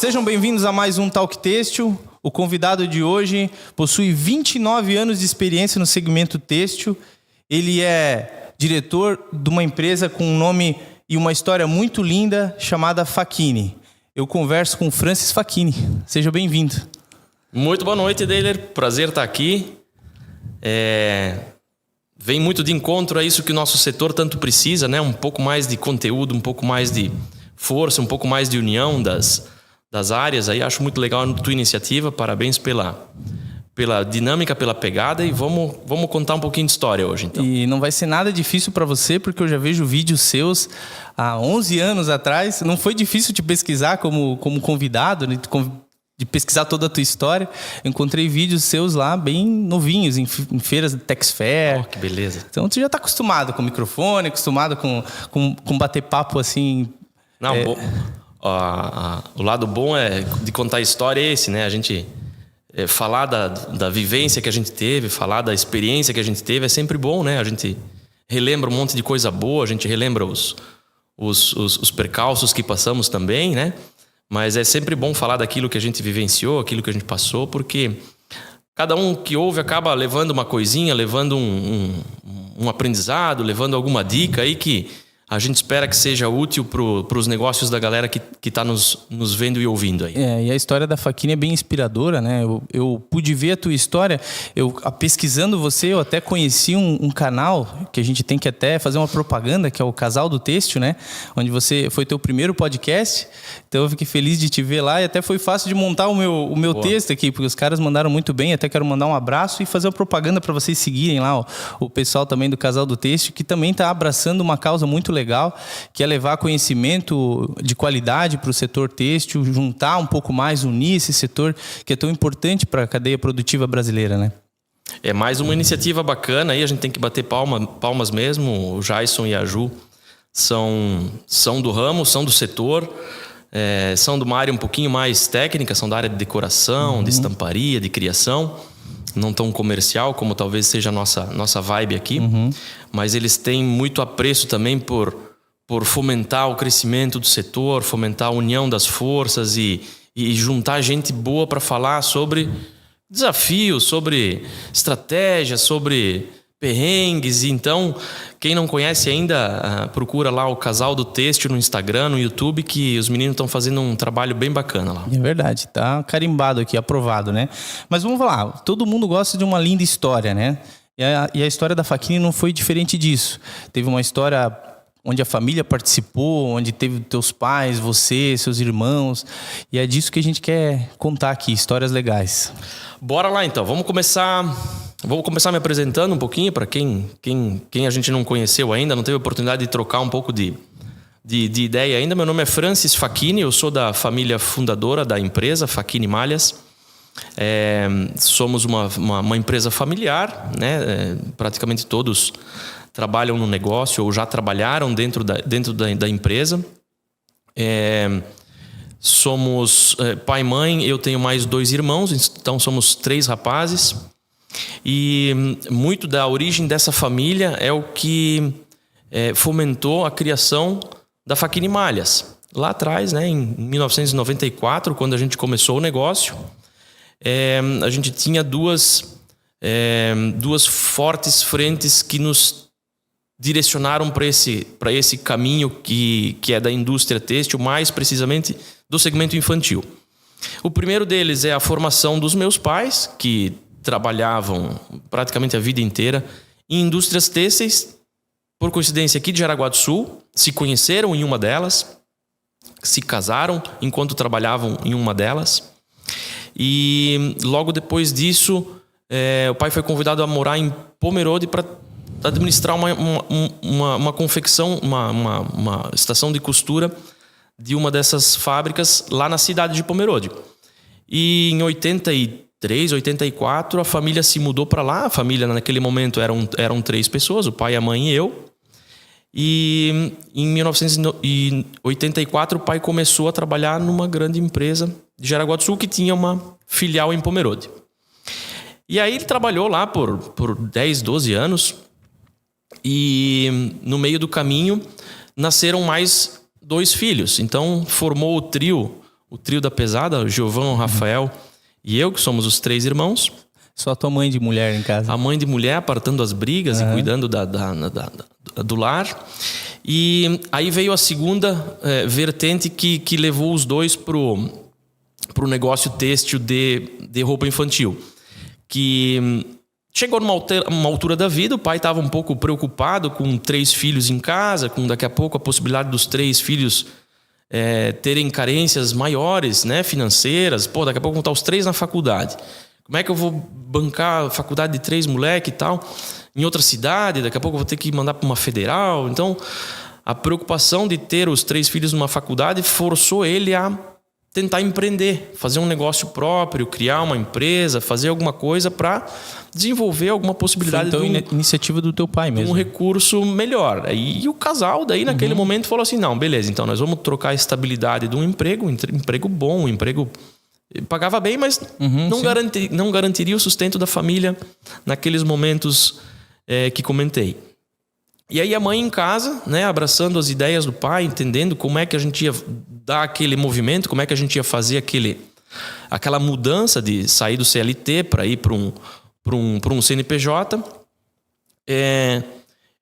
Sejam bem-vindos a mais um Talk Têxtil. O convidado de hoje possui 29 anos de experiência no segmento têxtil. Ele é diretor de uma empresa com um nome e uma história muito linda chamada Facchini. Eu converso com Francis Facchini. Seja bem-vindo. Muito boa noite, Deiler. Prazer estar aqui. Vem muito de encontro a isso que o nosso setor tanto precisa, né? Um pouco mais de conteúdo, um pouco mais de força, um pouco mais de união das áreas. Aí acho muito legal a tua iniciativa. Parabéns pela dinâmica, pela pegada. E vamos contar um pouquinho de história hoje, então. E não vai ser nada difícil para você, porque eu já vejo vídeos seus há 11 anos atrás. Não foi difícil te pesquisar como convidado, né? De pesquisar toda a tua história. Eu encontrei vídeos seus lá bem novinhos, em feiras de Tex Fair. Oh, que beleza. Então você já está acostumado com o microfone, acostumado com bater papo assim. Não, o lado bom de contar a história é esse, né? A gente falar da vivência que a gente teve, falar da experiência que a gente teve é sempre bom, né? A gente relembra um monte de coisa boa, a gente relembra os percalços que passamos também, né? Mas é sempre bom falar daquilo que a gente vivenciou, aquilo que a gente passou, porque cada um que ouve acaba levando uma coisinha, levando um aprendizado, levando alguma dica aí que a gente espera que seja útil para os negócios da galera que está nos vendo e ouvindo aí. E a história da Facchini é bem inspiradora, né? Eu pude ver a tua história. Pesquisando você, eu até conheci um canal que a gente tem que até fazer uma propaganda, que é o Casal do Têxtil, né? Onde foi teu primeiro podcast. Então eu fiquei feliz de te ver lá e até foi fácil de montar o meu texto aqui, porque os caras mandaram muito bem. Até quero mandar um abraço e fazer uma propaganda para vocês seguirem lá o pessoal também do Casal do Têxtil, que também está abraçando uma causa muito legal, que é levar conhecimento de qualidade para o setor têxtil, juntar um pouco mais, unir esse setor que é tão importante para a cadeia produtiva brasileira, né? É mais uma iniciativa bacana aí, a gente tem que bater palmas mesmo. O Jason e a Ju são do ramo, são do setor, são de uma área um pouquinho mais técnica, são da área de decoração, de estamparia, de criação. Não tão comercial como talvez seja a nossa vibe aqui, mas eles têm muito apreço também por fomentar o crescimento do setor, fomentar a união das forças e juntar gente boa para falar sobre desafios, sobre estratégias, sobre perrengues. Então, quem não conhece ainda, procura lá o Casal do Têxtil no Instagram, no YouTube, que os meninos estão fazendo um trabalho bem bacana lá. É verdade, tá carimbado aqui, aprovado, né? Mas vamos lá, todo mundo gosta de uma linda história, né? E a história da Facchini não foi diferente disso. Teve uma história onde a família participou, onde teve teus pais, você, seus irmãos. E é disso que a gente quer contar aqui, histórias legais. Bora lá então, vamos começar me apresentando um pouquinho para quem a gente não conheceu ainda, não teve oportunidade de trocar um pouco de ideia ainda. Meu nome é Francis Facchini, eu sou da família fundadora da empresa Facchini Malhas. Somos uma empresa familiar, né? Praticamente todos trabalham no negócio ou já trabalharam dentro da empresa. Somos pai e mãe, eu tenho mais 2 irmãos, então somos 3 rapazes. E muito da origem dessa família é o que fomentou a criação da Facchini Malhas. Lá atrás, né, em 1994, quando a gente começou o negócio, a gente tinha duas fortes frentes que nos direcionaram para esse caminho que é da indústria têxtil, mais precisamente do segmento infantil. O primeiro deles é a formação dos meus pais, que trabalhavam praticamente a vida inteira em indústrias têxteis, por coincidência aqui de Jaraguá do Sul, se conheceram em uma delas, se casaram enquanto trabalhavam em uma delas. E logo depois disso, o pai foi convidado a morar em Pomerode para administrar uma confecção, uma estação de costura de uma dessas fábricas lá na cidade de Pomerode. E em 83, 84, a família se mudou para lá. A família naquele momento eram 3 pessoas, o pai, a mãe e eu. E em 1984 o pai começou a trabalhar numa grande empresa de Jaraguá do Sul que tinha uma filial em Pomerode. E aí ele trabalhou lá por 10, 12 anos e no meio do caminho nasceram mais 2 filhos. Então formou o trio o trio da pesada, o Giovão, o Rafael e eu, que somos os 3 irmãos. Só tua mãe de mulher em casa. A mãe de mulher apartando as brigas e cuidando do lar. E aí veio a segunda vertente que levou os dois pro negócio têxtil de roupa infantil. Que chegou numa altura da vida, o pai estava um pouco preocupado com 3 filhos em casa, com daqui a pouco a possibilidade dos 3 filhos terem carências maiores, né, financeiras. Pô, daqui a pouco vão estar os 3 na faculdade. Como é que eu vou bancar a faculdade de 3 moleque e tal, em outra cidade? Daqui a pouco eu vou ter que mandar para uma federal. Então, a preocupação de ter os 3 filhos numa faculdade forçou ele a tentar empreender, fazer um negócio próprio, criar uma empresa, fazer alguma coisa para desenvolver alguma possibilidade. Foi, então, iniciativa do teu pai mesmo. Um recurso melhor. E o casal, daí, naquele momento, falou assim, não, beleza, então nós vamos trocar a estabilidade de um emprego bom, um emprego... Pagava bem, mas não garantiria o sustento da família naqueles momentos que comentei. E aí a mãe em casa, né, abraçando as ideias do pai, entendendo como é que a gente ia dar aquele movimento, como é que a gente ia fazer aquela mudança de sair do CLT para ir para um CNPJ.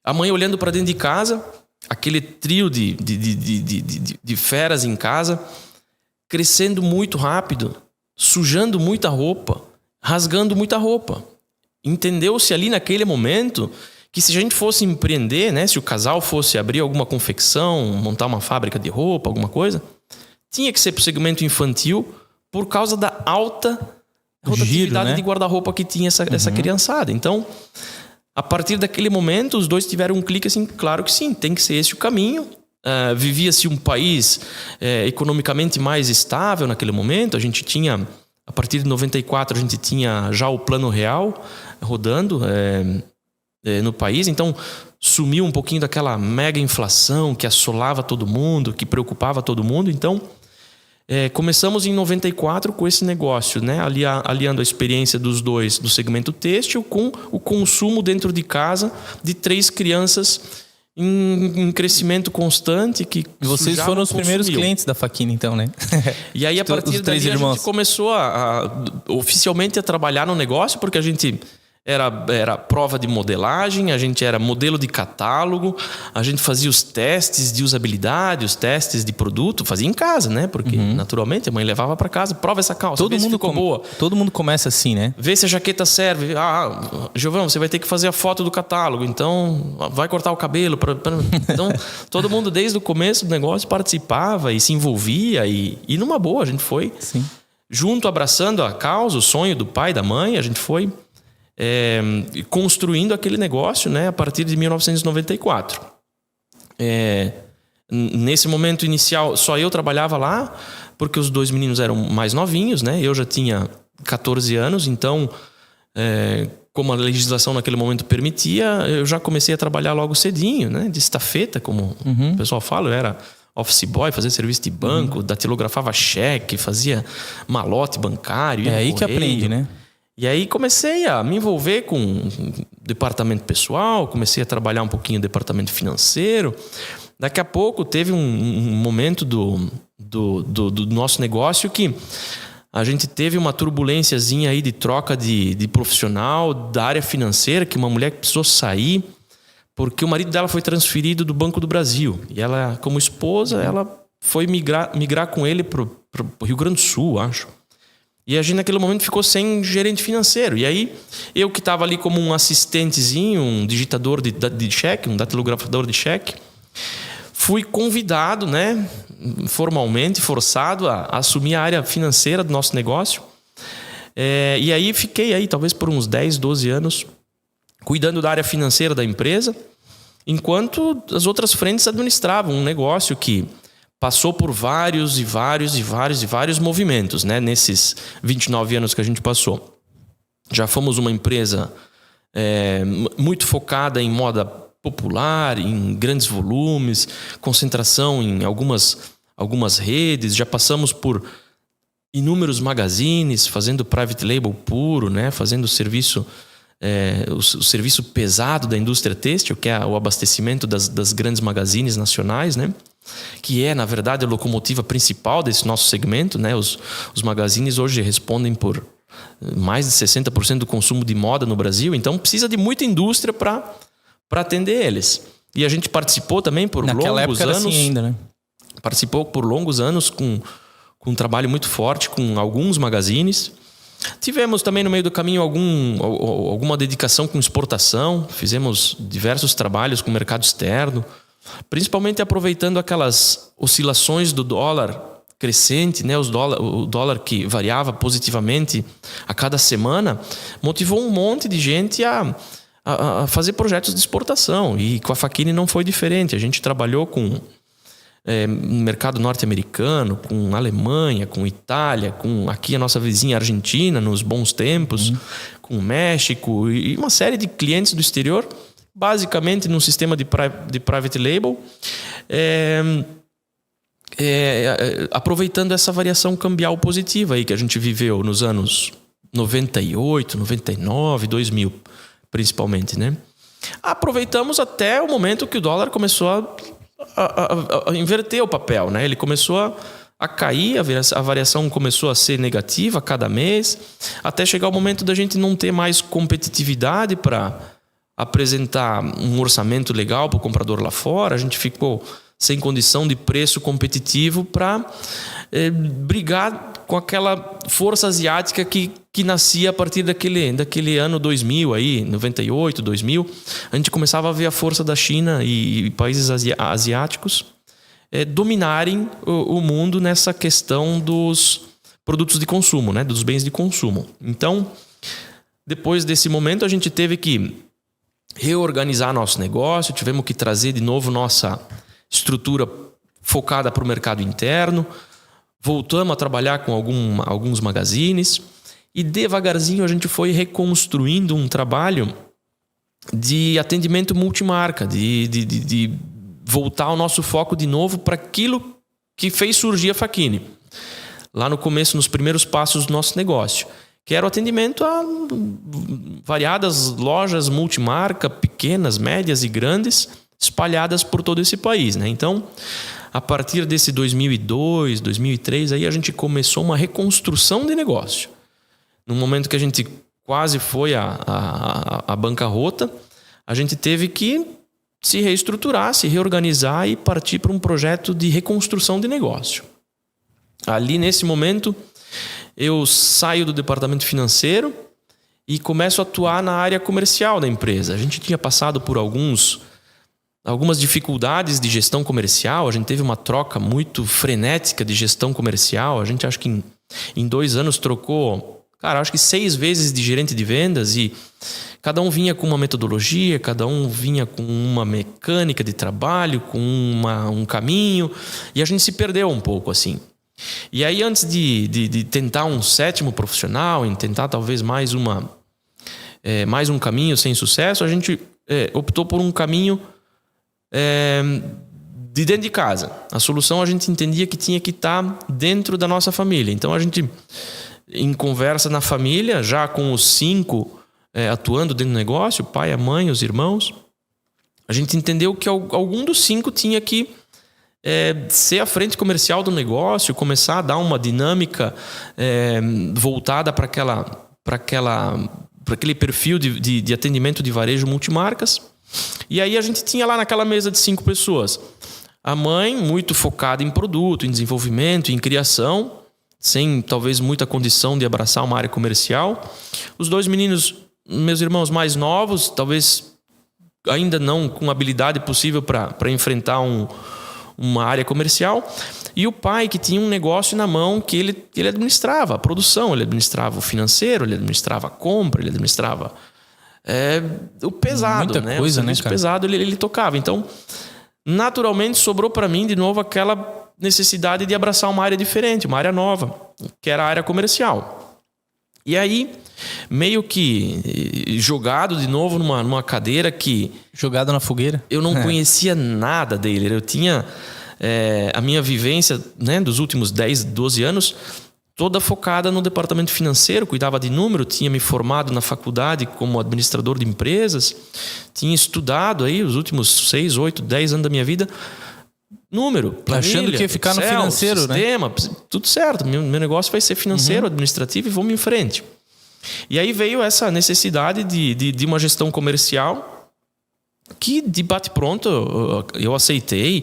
A mãe olhando para dentro de casa, aquele trio de feras em casa, crescendo muito rápido, sujando muita roupa, rasgando muita roupa. Entendeu-se ali naquele momento que se a gente fosse empreender, né, se o casal fosse abrir alguma confecção, montar uma fábrica de roupa, alguma coisa, tinha que ser para o segmento infantil por causa da alta rotatividade, né, de guarda-roupa que tinha essa criançada. Então, a partir daquele momento, os dois tiveram um clique assim, claro que sim, tem que ser esse o caminho. Vivia-se um país economicamente mais estável naquele momento. A gente tinha, a partir de 94, a gente tinha já o Plano Real rodando no país. Então, sumiu um pouquinho daquela mega inflação que assolava todo mundo, que preocupava todo mundo. Então, começamos em 94 com esse negócio, né? Aliando a experiência dos dois do segmento têxtil com o consumo dentro de casa de 3 crianças em crescimento constante. Que e vocês foram os primeiros clientes da Faquini, então, né? E aí, a partir daí, a gente começou oficialmente a trabalhar no negócio, porque a gente era prova de modelagem, a gente era modelo de catálogo, a gente fazia os testes de usabilidade, os testes de produto, fazia em casa, né? Porque, naturalmente, a mãe levava para casa, prova essa calça, todo mundo ficou boa. Todo mundo começa assim, né? Vê se a jaqueta serve. Giovão, você vai ter que fazer a foto do catálogo, então vai cortar o cabelo. Então, todo mundo, desde o começo do negócio, participava e se envolvia. E numa boa, a gente foi junto, abraçando a causa, o sonho do pai e da mãe, a gente foi construindo aquele negócio, né, a partir de 1994. Nesse momento inicial, só eu trabalhava lá, porque os 2 meninos eram mais novinhos, né? Eu já tinha 14 anos, então, como a legislação naquele momento permitia, eu já comecei a trabalhar logo cedinho, né? De estafeta, como o pessoal fala. Eu era office boy, fazia serviço de banco, datilografava cheque, fazia malote bancário. É aí que aprende, né? E aí comecei a me envolver com departamento pessoal, comecei a trabalhar um pouquinho no departamento financeiro. Daqui a pouco teve um momento do nosso negócio que a gente teve uma turbulênciazinha aí de troca de profissional da área financeira, que uma mulher que precisou sair porque o marido dela foi transferido do Banco do Brasil. E ela, como esposa, ela foi migrar com ele pro Rio Grande do Sul, acho. E a gente naquele momento ficou sem gerente financeiro. E aí, eu que estava ali como um assistentezinho, um digitador de cheque, um datilografador de cheque, fui convidado, né, formalmente, forçado a assumir a área financeira do nosso negócio. E aí fiquei aí, talvez por uns 10, 12 anos, cuidando da área financeira da empresa, enquanto as outras frentes administravam um negócio que passou por vários movimentos, né? Nesses 29 anos que a gente passou. Já fomos uma empresa muito focada em moda popular, em grandes volumes, concentração em algumas redes. Já passamos por inúmeros magazines, fazendo private label puro, né? Fazendo o serviço pesado da indústria têxtil, que é o abastecimento das grandes magazines nacionais, né? que é, na verdade, a locomotiva principal desse nosso segmento, né? Os magazines hoje respondem por mais de 60% do consumo de moda no Brasil, então precisa de muita indústria para atender eles. E a gente participou também por Naquela longos época anos. era assim ainda, né? Participou por longos anos com um trabalho muito forte com alguns magazines. Tivemos também no meio do caminho alguma dedicação com exportação. Fizemos diversos trabalhos com o mercado externo, principalmente aproveitando aquelas oscilações do dólar crescente, né? O dólar que variava positivamente a cada semana, motivou um monte de gente a fazer projetos de exportação. E com a Facchini não foi diferente. A gente trabalhou com no mercado norte-americano, com Alemanha, com Itália, com aqui a nossa vizinha Argentina, nos bons tempos, com México e uma série de clientes do exterior, basicamente num sistema de private label, aproveitando essa variação cambial positiva aí que a gente viveu nos anos 98, 99, 2000, principalmente, né? Aproveitamos até o momento que o dólar começou a inverter o papel, né? Ele começou a cair, a variação começou a ser negativa a cada mês, até chegar o momento da gente não ter mais competitividade para apresentar um orçamento legal para o comprador lá fora. A gente ficou sem condição de preço competitivo para brigar com aquela força asiática que nascia a partir daquele ano 2000, aí, 98, 2000. A gente começava a ver a força da China e países asiáticos dominarem o mundo nessa questão dos produtos de consumo, né? Dos bens de consumo. Então, depois desse momento, a gente teve que reorganizar nosso negócio, tivemos que trazer de novo nossa estrutura focada para o mercado interno, voltamos a trabalhar com alguns magazines e devagarzinho a gente foi reconstruindo um trabalho de atendimento multimarca, de voltar o nosso foco de novo para aquilo que fez surgir a Facchini. Lá no começo, nos primeiros passos do nosso negócio, que era o atendimento a variadas lojas multimarca, pequenas, médias e grandes, espalhadas por todo esse país, né? Então, a partir desse 2002, 2003, aí a gente começou uma reconstrução de negócio. No momento que a gente quase foi à bancarrota, a gente teve que se reestruturar, se reorganizar e partir para um projeto de reconstrução de negócio. Ali, nesse momento, eu saio do departamento financeiro e começo a atuar na área comercial da empresa. A gente tinha passado por algumas dificuldades de gestão comercial. A gente teve uma troca muito frenética de gestão comercial. A gente, acho que em 2 anos, trocou, acho que 6 vezes de gerente de vendas, e cada um vinha com uma metodologia, cada um vinha com uma mecânica de trabalho, com um caminho, e a gente se perdeu um pouco assim. E aí, antes de tentar um 7º profissional, em tentar talvez mais um caminho sem sucesso, a gente optou por um caminho de dentro de casa. A solução a gente entendia que tinha que estar dentro da nossa família. Então a gente, em conversa na família, já com os 5 atuando dentro do negócio, o pai, a mãe, os irmãos, a gente entendeu que algum dos 5 tinha que ser a frente comercial do negócio, começar a dar uma dinâmica voltada para aquele perfil de atendimento de varejo multimarcas. E aí a gente tinha lá naquela mesa de 5 pessoas. A mãe, muito focada em produto, em desenvolvimento, em criação, sem talvez muita condição de abraçar uma área comercial. Os 2 meninos, meus irmãos mais novos, talvez ainda não com habilidade possível para enfrentar uma área comercial. E o pai, que tinha um negócio na mão que ele administrava a produção, ele administrava o financeiro, ele administrava a compra, ele administrava o pesado, muita né? coisa, o serviço cara? pesado ele tocava. Então, naturalmente, sobrou para mim de novo aquela necessidade de abraçar uma área diferente, uma área nova, que era a área comercial. E aí, meio que jogado de novo numa cadeira que... Jogado na fogueira? Eu não conhecia nada dele. Eu tinha a minha vivência, né, dos últimos 10, 12 anos... toda focada no departamento financeiro, cuidava de número, tinha me formado na faculdade como administrador de empresas, tinha estudado aí os últimos 6, 8, 10 anos da minha vida número, planilha, achando que ia ficar Excel, no financeiro, sistema, tudo certo. Meu negócio vai ser financeiro, administrativo e vamos em frente. E aí veio essa necessidade de uma gestão comercial que, de bate-pronto, eu aceitei.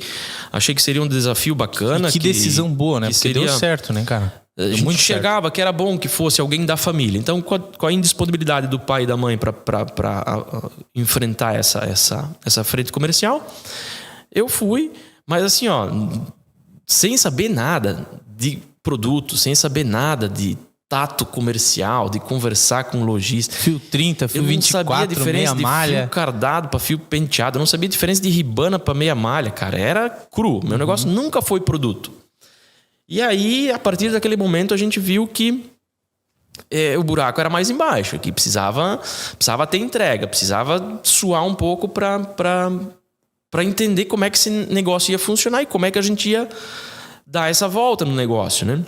Achei que seria um desafio bacana. E que decisão boa, né? Porque deu certo, né, cara? A gente enxergava que era bom que fosse alguém da família. Então, com a indisponibilidade do pai e da mãe para enfrentar essa frente comercial, eu fui. Mas assim, sem saber nada de produto, sem saber nada de tato comercial, de conversar com o lojista. Fio 30, fio 24, eu não sabia a diferença meia malha. De fio cardado para fio penteado. Eu não sabia a diferença de ribana para meia malha, cara. Era cru. Meu negócio nunca foi produto. E aí, a partir daquele momento, a gente viu que o buraco era mais embaixo, que precisava ter entrega, precisava suar um pouco para entender como é que esse negócio ia funcionar e como é que a gente ia dar essa volta no negócio, né?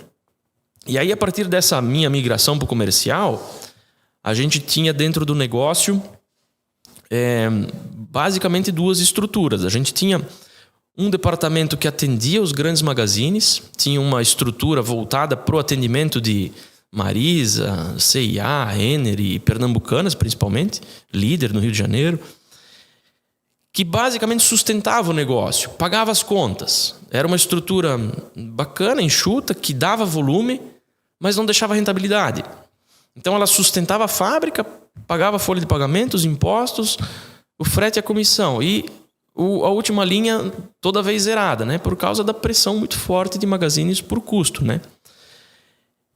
E aí, a partir dessa minha migração para o comercial, a gente tinha dentro do negócio basicamente duas estruturas. A gente tinha um departamento que atendia os grandes magazines, tinha uma estrutura voltada para o atendimento de Marisa, C&A, Renner e Pernambucanas, principalmente, líder no Rio de Janeiro, que basicamente sustentava o negócio, pagava as contas. Era uma estrutura bacana, enxuta, que dava volume, mas não deixava rentabilidade. Então ela sustentava a fábrica, pagava a folha de pagamento, os impostos, o frete e a comissão. E a última linha toda vez zerada, né? Por causa da pressão muito forte de magazines por custo, né?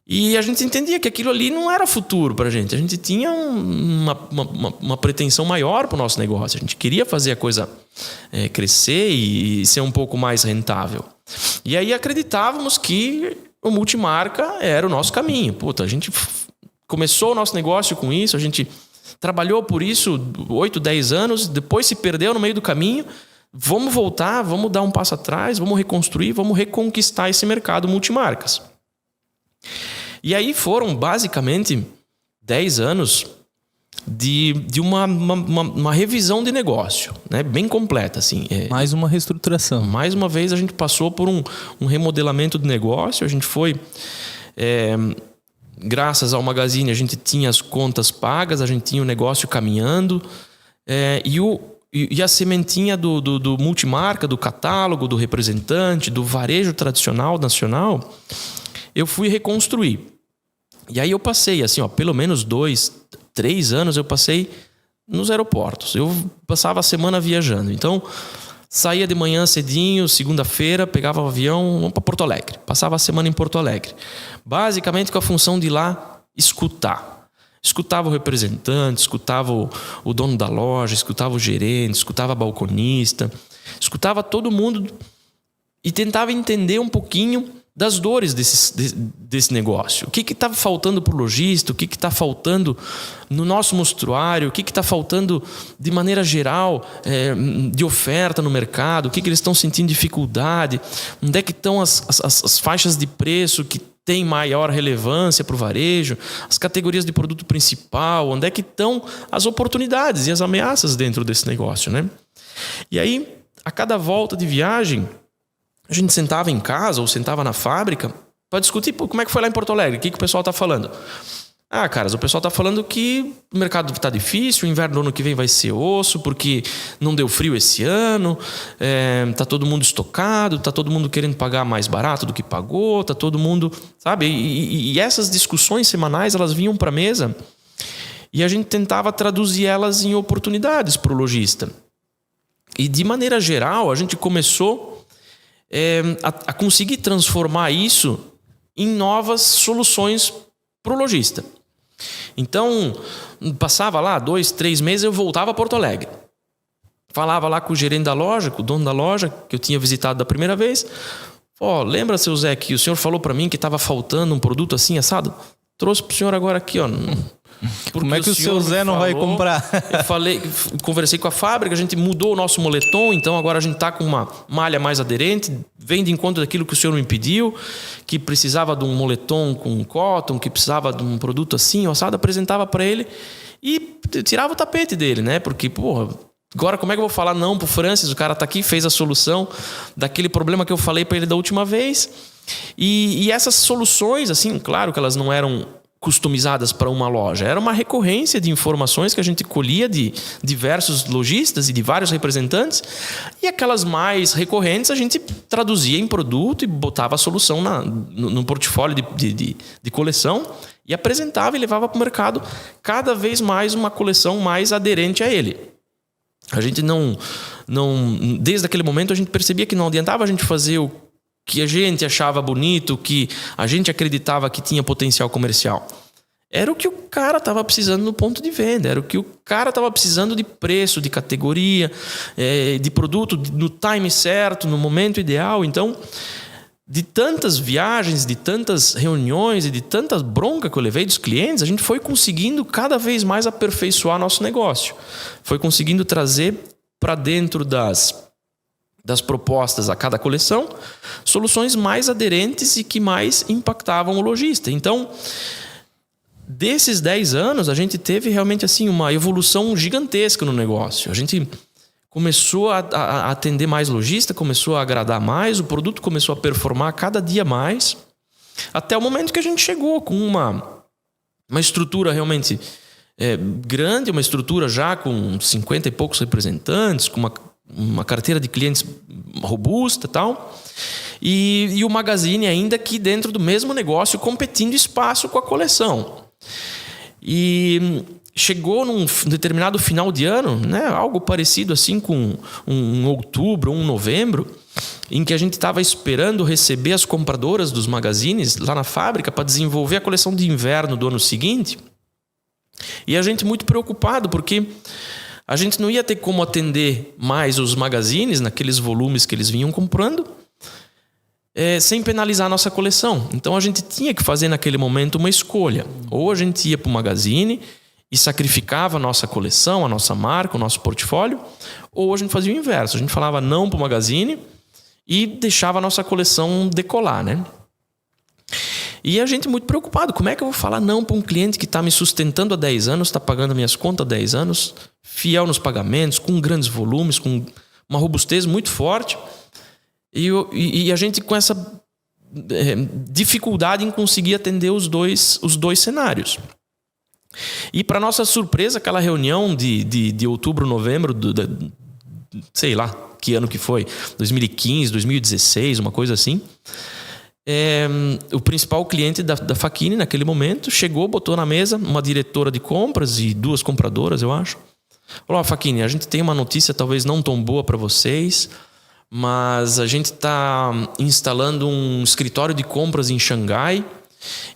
E a gente entendia que aquilo ali não era futuro para a gente. A gente tinha uma pretensão maior para o nosso negócio. A gente queria fazer a coisa crescer e ser um pouco mais rentável. E aí acreditávamos que o multimarca era o nosso caminho. Puta, a gente começou o nosso negócio com isso, a gente trabalhou por isso 8, 10 anos, depois se perdeu no meio do caminho. Vamos voltar, vamos dar um passo atrás, vamos reconstruir, vamos reconquistar esse mercado multimarcas. E aí foram basicamente 10 anos de uma revisão de negócio, né? Bem completa, assim. Mais uma reestruturação. Mais uma vez a gente passou por um remodelamento do negócio. A gente foi... graças ao Magazine a gente tinha as contas pagas, a gente tinha o negócio caminhando. E a sementinha do multimarca, do catálogo, do representante, do varejo tradicional, nacional, eu fui reconstruir. E aí eu passei, assim, pelo menos 2, 3 anos eu passei nos aeroportos. Eu passava a semana viajando. Então, saía de manhã cedinho, segunda-feira, pegava o avião, vamos para Porto Alegre. Passava a semana em Porto Alegre. Basicamente com a função de ir lá escutar. Escutava o representante, escutava o dono da loja, escutava o gerente, escutava a balconista, escutava todo mundo e tentava entender um pouquinho das dores desse negócio. O que estava faltando para o lojista, o que está faltando no nosso mostruário, o que está faltando de maneira geral de oferta no mercado, o que eles estão sentindo dificuldade, onde é que estão as faixas de preço que têm maior relevância para o varejo, as categorias de produto principal, onde é que estão as oportunidades e as ameaças dentro desse negócio, né? E aí, a cada volta de viagem, a gente sentava em casa ou sentava na fábrica para discutir como é que foi lá em Porto Alegre, o que o pessoal está falando. Caras, o pessoal está falando que o mercado está difícil, o inverno do ano que vem vai ser osso, porque não deu frio esse ano, está todo mundo estocado, está todo mundo querendo pagar mais barato do que pagou, está todo mundo... Sabe? E essas discussões semanais, elas vinham para a mesa e a gente tentava traduzir elas em oportunidades para o lojista. E, de maneira geral, a gente começou a conseguir transformar isso em novas soluções para o lojista. Então, passava lá 2, 3 meses, eu voltava a Porto Alegre. Falava lá com o gerente da loja, com o dono da loja, que eu tinha visitado da primeira vez. Lembra, seu Zé, que o senhor falou para mim que estava faltando um produto assim, assado? Trouxe para o senhor agora aqui, Como é que o seu Zé não vai comprar? Conversei com a fábrica, a gente mudou o nosso moletom, então agora a gente está com uma malha mais aderente, vem de encontro daquilo que o senhor me pediu, que precisava de um moletom com cotton, que precisava de um produto assim, assado, apresentava para ele e tirava o tapete dele, né? Porque, Agora, como é que eu vou falar não pro Francis? O cara tá aqui, fez a solução daquele problema que eu falei para ele da última vez. E essas soluções, assim, claro que elas não eram customizadas para uma loja. Era uma recorrência de informações que a gente colhia de diversos lojistas e de vários representantes. E aquelas mais recorrentes a gente traduzia em produto e botava a solução no portfólio de coleção e apresentava e levava para o mercado cada vez mais uma coleção mais aderente a ele. A gente não... Desde aquele momento a gente percebia que não adiantava a gente fazer o que a gente achava bonito, que a gente acreditava que tinha potencial comercial. Era o que o cara estava precisando no ponto de venda, era o que o cara estava precisando de preço, de categoria, de produto, no time certo, no momento ideal. Então, de tantas viagens, de tantas reuniões e de tantas broncas que eu levei dos clientes, a gente foi conseguindo cada vez mais aperfeiçoar nosso negócio. Foi conseguindo trazer para dentro das propostas a cada coleção, soluções mais aderentes e que mais impactavam o lojista. Então, desses 10 anos, a gente teve realmente assim uma evolução gigantesca no negócio. A gente começou a atender mais lojista, começou a agradar mais, o produto começou a performar cada dia mais, até o momento que a gente chegou com uma estrutura realmente grande, uma estrutura já com 50 e poucos representantes, com uma carteira de clientes robusta e tal, e o Magazine ainda aqui dentro do mesmo negócio, competindo espaço com a coleção. E chegou num determinado final de ano, né, algo parecido assim com um outubro, um novembro, em que a gente estava esperando receber as compradoras dos magazines lá na fábrica para desenvolver a coleção de inverno do ano seguinte. E a gente muito preocupado, porque a gente não ia ter como atender mais os magazines naqueles volumes que eles vinham comprando, sem penalizar a nossa coleção. Então a gente tinha que fazer naquele momento uma escolha. Ou a gente ia para o magazine e sacrificava a nossa coleção, a nossa marca, o nosso portfólio, ou a gente fazia o inverso. A gente falava não para o magazine e deixava a nossa coleção decolar, né? E a gente muito preocupado. Como é que eu vou falar não para um cliente que está me sustentando há 10 anos, está pagando minhas contas há 10 anos, fiel nos pagamentos, com grandes volumes, com uma robustez muito forte, e a gente com essa dificuldade em conseguir atender os dois cenários. E para nossa surpresa, aquela reunião de outubro, novembro, sei lá que ano que foi, 2015, 2016, uma coisa assim, o principal cliente da Facchini naquele momento chegou, botou na mesa uma diretora de compras e 2 compradoras, eu acho. Falou: Facchini, a gente tem uma notícia talvez não tão boa para vocês, mas a gente está instalando um escritório de compras em Xangai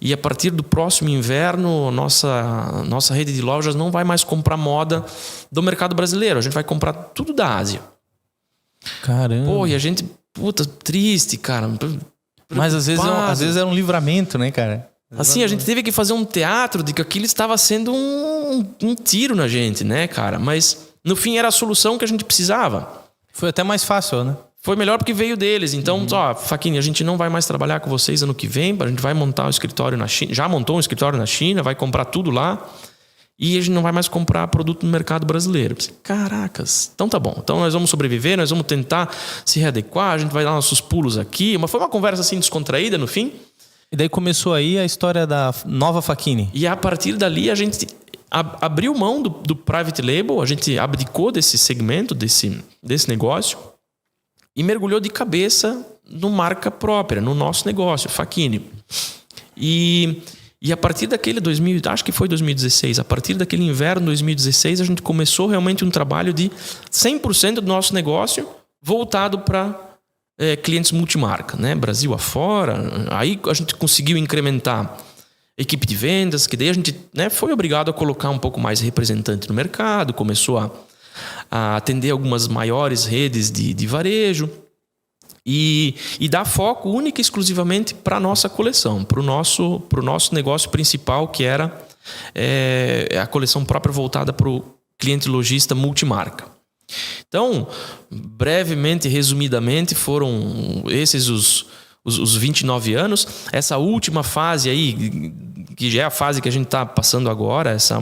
e a partir do próximo inverno nossa rede de lojas não vai mais comprar moda do mercado brasileiro, a gente vai comprar tudo da Ásia. Caramba. Pô, e a gente, puta, triste, cara. Mas às vezes era um livramento, né, cara? Assim, a gente teve que fazer um teatro de que aquilo estava sendo um tiro na gente, né, cara? Mas no fim era a solução que a gente precisava. Foi até mais fácil, né? Foi melhor porque veio deles. Então, Facchini, a gente não vai mais trabalhar com vocês ano que vem, a gente vai montar um escritório na China. Já montou um escritório na China, vai comprar tudo lá. E a gente não vai mais comprar produto no mercado brasileiro. Caracas, então tá bom. Então nós vamos sobreviver, nós vamos tentar se readequar, a gente vai dar nossos pulos aqui. Mas foi uma conversa assim descontraída no fim. E daí começou aí a história da nova Facchini. E a partir dali a gente abriu mão do private label, a gente abdicou desse segmento, desse negócio e mergulhou de cabeça no marca própria, no nosso negócio, Facchini. E a partir daquele acho que foi 2016, a partir daquele inverno de 2016, a gente começou realmente um trabalho de 100% do nosso negócio voltado para clientes multimarca, né? Brasil afora. Aí a gente conseguiu incrementar equipe de vendas, que daí a gente, né, foi obrigado a colocar um pouco mais representante no mercado, começou a atender algumas maiores redes de varejo. E dar foco única e exclusivamente para a nossa coleção, para o nosso negócio principal, que era a coleção própria voltada para o cliente lojista multimarca. Então, brevemente, resumidamente, foram esses os 29 anos. Essa última fase aí, que já é a fase que a gente está passando agora, essa é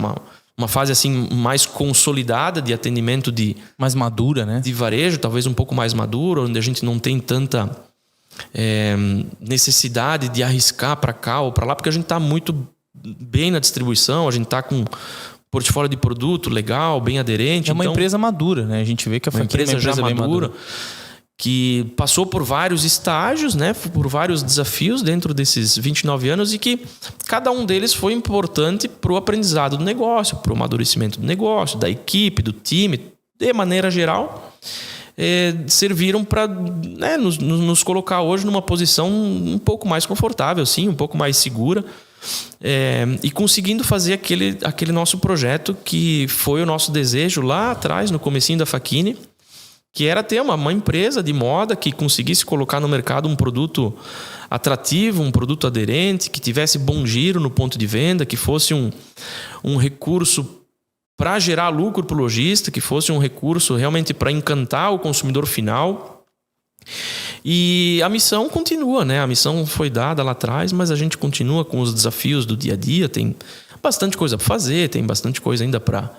uma fase assim mais consolidada de atendimento mais madura, né? De varejo, talvez um pouco mais madura, onde a gente não tem tanta necessidade de arriscar para cá ou para lá, porque a gente está muito bem na distribuição, a gente está com portfólio de produto legal, bem aderente. É uma empresa madura, né? A gente vê que a Faquini é uma empresa já bem madura, que passou por vários estágios, né? Por vários desafios dentro desses 29 anos e que cada um deles foi importante para o aprendizado do negócio, para o amadurecimento do negócio, da equipe, do time, de maneira geral. Serviram para, né, nos colocar hoje numa posição um pouco mais confortável, sim, um pouco mais segura, e conseguindo fazer aquele nosso projeto que foi o nosso desejo lá atrás, no comecinho da Faquini, que era ter uma empresa de moda que conseguisse colocar no mercado um produto atrativo, um produto aderente, que tivesse bom giro no ponto de venda, que fosse um recurso para gerar lucro para o lojista, que fosse um recurso realmente para encantar o consumidor final. E a missão continua, né? A missão foi dada lá atrás, mas a gente continua com os desafios do dia a dia. Tem bastante coisa para fazer, tem bastante coisa ainda para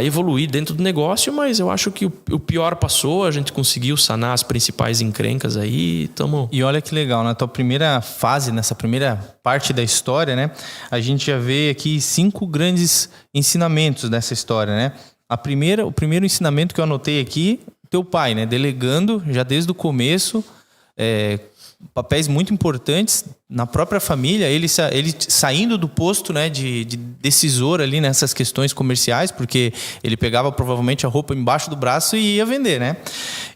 evoluir dentro do negócio, mas eu acho que o pior passou, a gente conseguiu sanar as principais encrencas aí. E olha que legal, na tua primeira fase, nessa primeira parte da história, né? A gente já vê aqui 5 grandes ensinamentos dessa história, né? O primeiro ensinamento que eu anotei aqui, teu pai, né? Delegando já desde o começo, papéis muito importantes na própria família, ele saindo do posto, né, de decisor ali nessas questões comerciais, porque ele pegava provavelmente a roupa embaixo do braço e ia vender, né?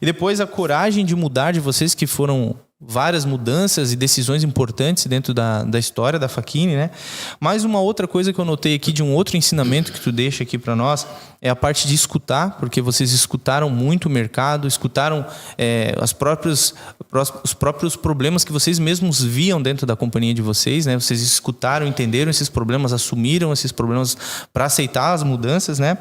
E depois a coragem de mudar de vocês, que foram várias mudanças e decisões importantes dentro da história da Faquini, né? Mais uma outra coisa que eu notei aqui de um outro ensinamento que tu deixa aqui para nós é a parte de escutar, porque vocês escutaram muito o mercado, escutaram os próprios problemas que vocês mesmos viam dentro da companhia de vocês, né? Vocês escutaram, entenderam esses problemas, assumiram esses problemas para aceitar as mudanças, né?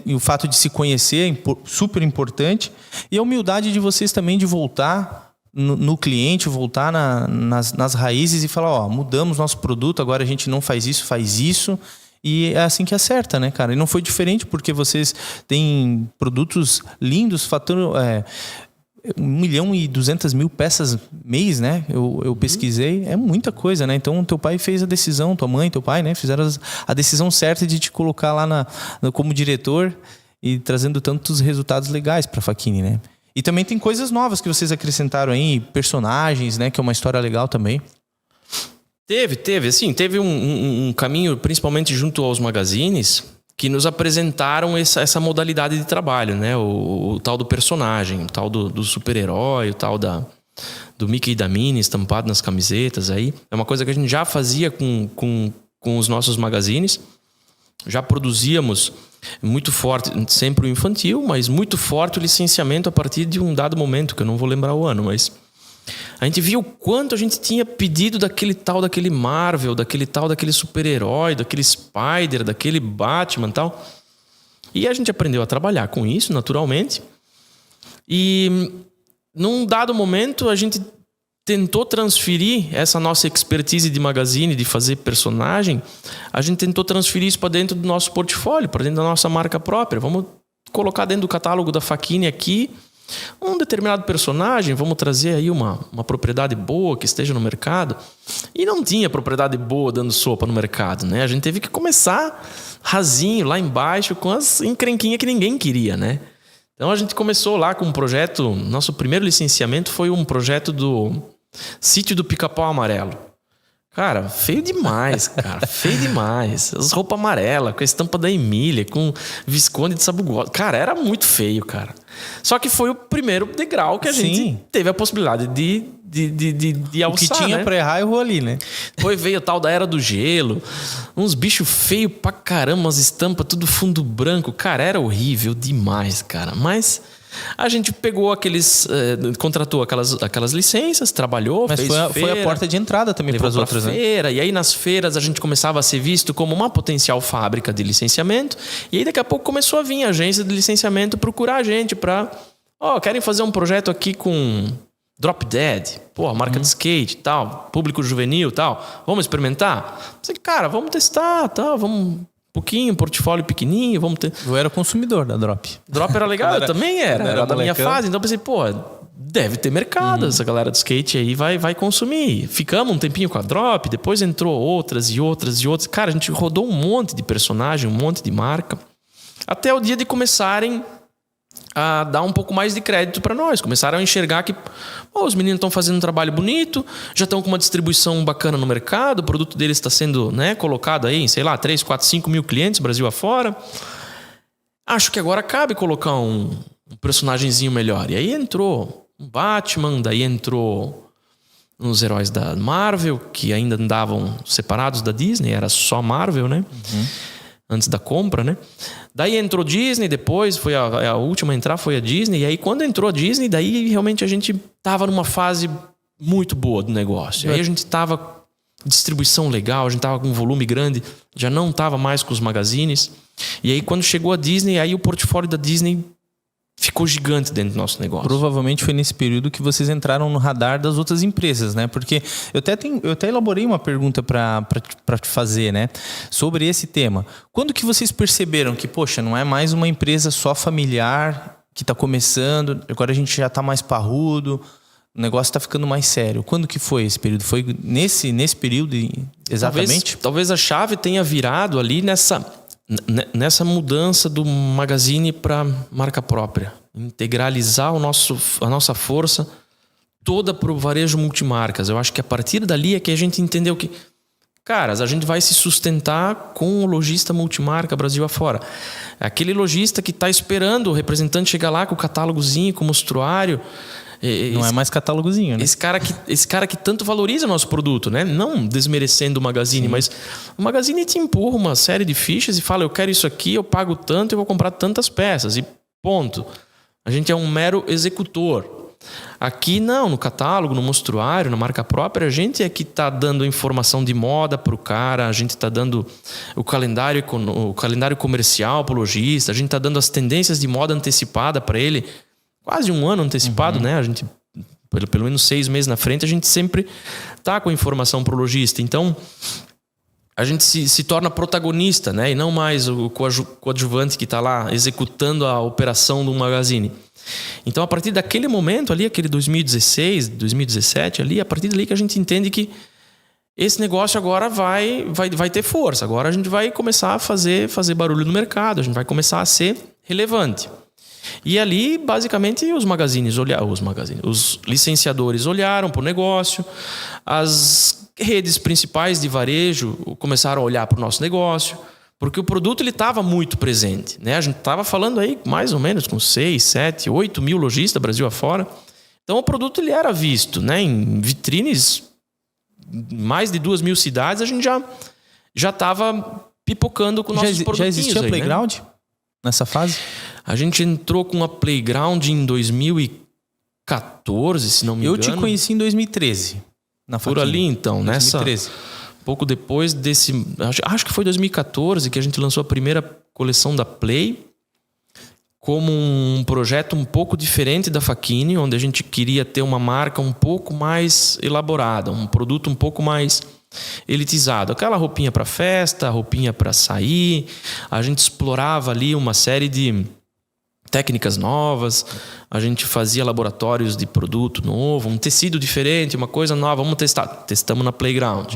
E o fato de se conhecer é super importante. E a humildade de vocês também de voltar no cliente, voltar nas raízes e falar, mudamos nosso produto, agora a gente não faz isso, faz isso. E é assim que acerta, né, cara? E não foi diferente, porque vocês têm produtos lindos, faturam 1.200.000 peças mês, né? Eu pesquisei, é muita coisa, né? Então, teu pai fez a decisão, tua mãe, teu pai, né? Fizeram a decisão certa de te colocar lá como diretor e trazendo tantos resultados legais para a Faquini, né? E também tem coisas novas que vocês acrescentaram aí, personagens, né? Que é uma história legal também. Teve um caminho, principalmente junto aos magazines, que nos apresentaram essa modalidade de trabalho, né? O tal do personagem, o tal do super-herói, o tal do Mickey e da Minnie estampado nas camisetas aí. É uma coisa que a gente já fazia com os nossos magazines. Já produzíamos muito forte, sempre o infantil, mas muito forte o licenciamento a partir de um dado momento, que eu não vou lembrar o ano, mas a gente viu o quanto a gente tinha pedido daquele Marvel, daquele super-herói, daquele Spider, daquele Batman e tal. E a gente aprendeu a trabalhar com isso, naturalmente. E num dado momento a gente tentou transferir essa nossa expertise de magazine, de fazer personagem, a gente tentou transferir isso para dentro do nosso portfólio, para dentro da nossa marca própria. Vamos colocar dentro do catálogo da Faquini aqui um determinado personagem, vamos trazer aí uma propriedade boa que esteja no mercado. E não tinha propriedade boa dando sopa no mercado, né? A gente teve que começar rasinho, lá embaixo, com as encrenquinhas que ninguém queria, né? Então a gente começou lá com um projeto, nosso primeiro licenciamento foi um projeto do Sítio do Pica-Pau Amarelo. Cara, feio demais, cara, feio demais. As roupas amarelas, com a estampa da Emília, com Visconde de Sabugosa. Cara, era muito feio, cara. Só que foi o primeiro degrau que a gente teve a possibilidade de alçar, o que tinha, né? Pra errar, errou ali, né? Depois veio a tal da Era do Gelo. Uns bichos feios pra caramba, umas estampas, tudo fundo branco. Cara, era horrível demais, cara. Mas a gente pegou contratou aquelas licenças, trabalhou, mas fez foi a porta de entrada também para as outras, feira, né? E aí nas feiras a gente começava a ser visto como uma potencial fábrica de licenciamento. E aí daqui a pouco começou a vir a agência de licenciamento procurar a gente para... querem fazer um projeto aqui com Drop Dead, marca de skate e tal, público juvenil e tal. Vamos experimentar? Cara, vamos testar, tal, vamos pouquinho, portfólio pequenininho, vamos ter... Eu era consumidor da Drop. Drop era legal, eu também era da minha fase. Então eu pensei, pô, deve ter mercado, essa galera do skate aí vai consumir. Ficamos um tempinho com a Drop, depois entrou outras e outras e outras. Cara, a gente rodou um monte de personagem, um monte de marca, até o dia de começarem a dar um pouco mais de crédito para nós. Começaram a enxergar que os meninos estão fazendo um trabalho bonito, já estão com uma distribuição bacana no mercado, o produto deles está sendo, né, colocado aí em, sei lá, 3, 4, 5 mil clientes, Brasil afora. Acho que agora cabe colocar um personagemzinho melhor. E aí entrou um Batman, daí entrou uns heróis da Marvel, que ainda andavam separados da Disney, era só Marvel, né? Antes da compra, né? Daí entrou Disney, depois foi a última a entrar, foi a Disney. E aí quando entrou a Disney, daí realmente a gente tava numa fase muito boa do negócio. Aí a gente tava distribuição legal, a gente tava com um volume grande, já não tava mais com os magazines. E aí quando chegou a Disney, aí o portfólio da Disney ficou gigante dentro do nosso negócio. Provavelmente foi nesse período que vocês entraram no radar das outras empresas, né? Porque eu até elaborei uma pergunta para te fazer, né? Sobre esse tema. Quando que vocês perceberam que, poxa, não é mais uma empresa só familiar que está começando, agora a gente já está mais parrudo, o negócio está ficando mais sério. Quando que foi esse período? Foi nesse período exatamente? Talvez a chave tenha virado ali nessa mudança do magazine para marca própria. Integralizar a nossa força toda para o varejo multimarcas. Eu acho que a partir dali é que a gente entendeu que, caras, a gente vai se sustentar com o lojista multimarca Brasil afora. Aquele lojista que está esperando o representante chegar lá com o catálogozinho, com o mostruário. Não é mais catálogozinho, né? Esse cara que tanto valoriza o nosso produto, né? Não desmerecendo o Magazine, mas o Magazine te empurra uma série de fichas e fala, eu quero isso aqui, eu pago tanto, eu vou comprar tantas peças e ponto. A gente é um mero executor. Aqui não, no catálogo, no mostruário, na marca própria, a gente é que está dando informação de moda para o cara, a gente está dando o calendário comercial para o lojista, a gente está dando as tendências de moda antecipada para ele, quase um ano antecipado, né? A gente, pelo menos 6 meses na frente, a gente sempre tá com a informação pro lojista. Então, a gente se torna protagonista, né? E não mais o coadjuvante que está lá executando a operação do magazine. Então, a partir daquele momento ali, aquele 2016, 2017 ali, a partir dali que a gente entende que esse negócio agora vai ter força. Agora a gente vai começar a fazer barulho no mercado, a gente vai começar a ser relevante. E ali, basicamente, os licenciadores olharam para o negócio, as redes principais de varejo começaram a olhar para o nosso negócio, porque o produto estava muito presente, né? A gente estava falando aí mais ou menos com 6, 7, 8 mil lojistas Brasil afora. Então o produto ele era visto, né? Em vitrines, mais de 2 mil cidades, a gente já estava pipocando com nossos produtinhos. Já existia aí, Playground, né? Nessa fase? A gente entrou com a Playground em 2014, se não me engano. Eu te conheci em 2013. Na Por ali, então. 2013. Pouco depois desse... Acho que foi 2014 que a gente lançou a primeira coleção da Play, como um projeto um pouco diferente da Facchini, onde a gente queria ter uma marca um pouco mais elaborada, um produto um pouco mais elitizado. Aquela roupinha para festa, roupinha para sair. A gente explorava ali uma série de técnicas novas. A gente fazia laboratórios de produto novo, um tecido diferente, uma coisa nova. Vamos testar. Testamos na Playground.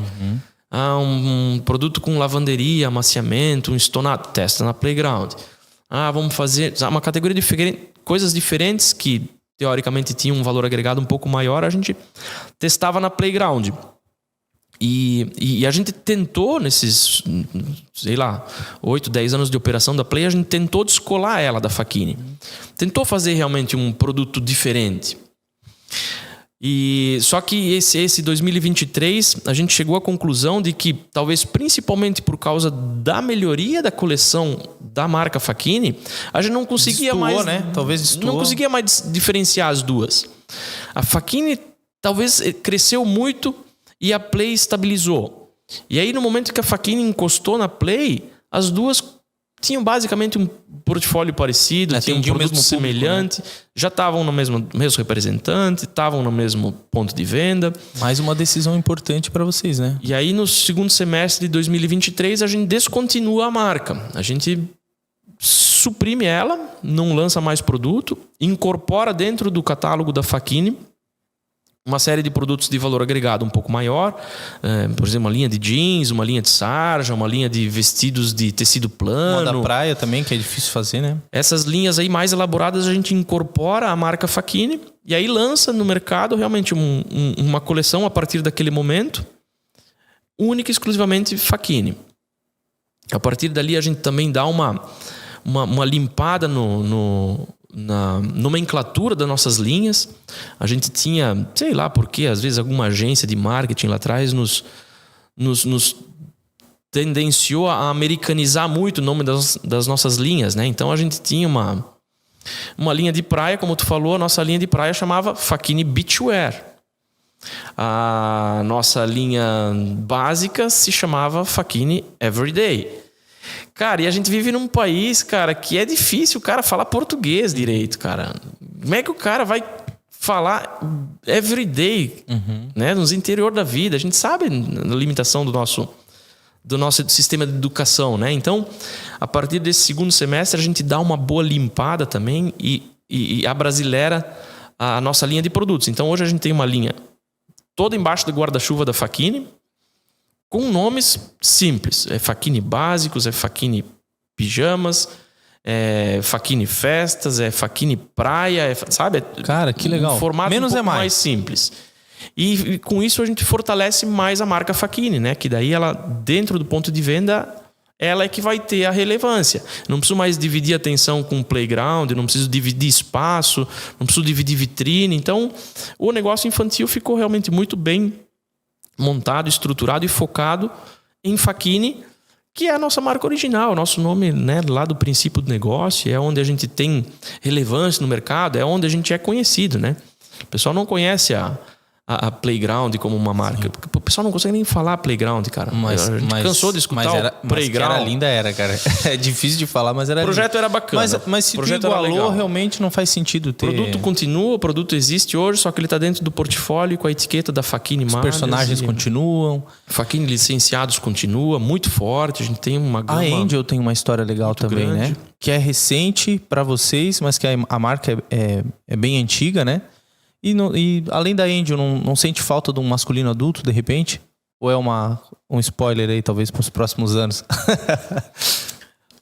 Um produto com lavanderia, amaciamento, um estonado. Testa na Playground. Vamos fazer uma categoria diferente, coisas diferentes que teoricamente tinham um valor agregado um pouco maior. A gente testava na Playground. E a gente tentou, nesses, sei lá, 8, 10 anos de operação da Play, a gente tentou descolar ela da Facchini. Tentou fazer realmente um produto diferente. Só que esse 2023, a gente chegou à conclusão de que, talvez principalmente por causa da melhoria da coleção da marca Facchini, a gente não conseguia mais... né? Talvez destoou. Não conseguia mais diferenciar as duas. A Facchini talvez cresceu muito e a Play estabilizou. E aí, no momento que a Facchini encostou na Play, as duas tinham basicamente um portfólio parecido, tinham um produto semelhante, né? Já estavam no mesmo representante, estavam no mesmo ponto de venda. Mais uma decisão importante para vocês, né? E aí, no segundo semestre de 2023, a gente descontinua a marca. A gente suprime ela, não lança mais produto, incorpora dentro do catálogo da Facchini uma série de produtos de valor agregado um pouco maior, por exemplo, uma linha de jeans, uma linha de sarja, uma linha de vestidos de tecido plano. Uma da praia também, que é difícil fazer, né? Essas linhas aí mais elaboradas a gente incorpora a marca Facchini e aí lança no mercado realmente uma coleção a partir daquele momento, única e exclusivamente Facchini. A partir dali a gente também dá uma limpada na nomenclatura das nossas linhas. A gente tinha, sei lá porque, às vezes alguma agência de marketing lá atrás nos tendenciou a americanizar muito o nome das nossas linhas, né? Então a gente tinha uma linha de praia, como tu falou, a nossa linha de praia chamava Facchini Beachwear. A nossa linha básica se chamava Facchini Everyday. Cara, e a gente vive num país, cara, que é difícil o cara falar português direito, cara. Como é que o cara vai falar everyday, né? Nos interior da vida? A gente sabe a limitação do nosso sistema de educação, né? Então, a partir desse segundo semestre, a gente dá uma boa limpada também e abrasileira a nossa linha de produtos. Então, hoje a gente tem uma linha toda embaixo do guarda-chuva da Facchini, com nomes simples. É Facchini básicos, é Facchini pijamas, é Facchini festas, é Facchini praia, sabe? Cara, que legal. Um formato menos um pouco é mais simples. E com isso a gente fortalece mais a marca Facchini, né? Que daí ela, dentro do ponto de venda, ela é que vai ter a relevância. Não preciso mais dividir atenção com playground, não preciso dividir espaço, não preciso dividir vitrine. Então, o negócio infantil ficou realmente muito bem montado, estruturado e focado em Facchini, que é a nossa marca original, nosso nome, né, lá do princípio do negócio, é onde a gente tem relevância no mercado, é onde a gente é conhecido, né? O pessoal não conhece a Playground como uma marca. Porque o pessoal não consegue nem falar Playground, cara. A gente cansou de escutar o Playground. Mas era linda, cara. É difícil de falar, mas era lindo. O projeto era bacana. Mas se tu igualou, realmente não faz sentido ter... O produto continua, o produto existe hoje, só que ele está dentro do portfólio com a etiqueta da Facchini Marcas. Os personagens continuam. Facchini Licenciados continua, muito forte. A gente tem uma gama... A Angel tem uma história legal também, grande, né? Que é recente para vocês, mas que a marca é bem antiga, né? E além da Angel, não sente falta de um masculino adulto, de repente? Ou é um spoiler aí, talvez, para os próximos anos?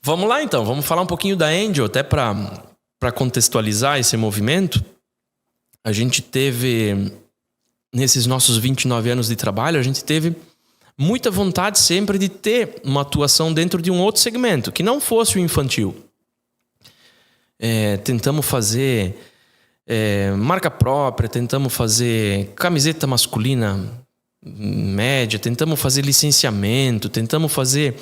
Vamos lá, então. Vamos falar um pouquinho da Angel, até para contextualizar esse movimento. A gente teve, nesses nossos 29 anos de trabalho, a gente teve muita vontade sempre de ter uma atuação dentro de um outro segmento, que não fosse o infantil. Tentamos fazer... marca própria, tentamos fazer camiseta masculina média, tentamos fazer licenciamento, tentamos fazer,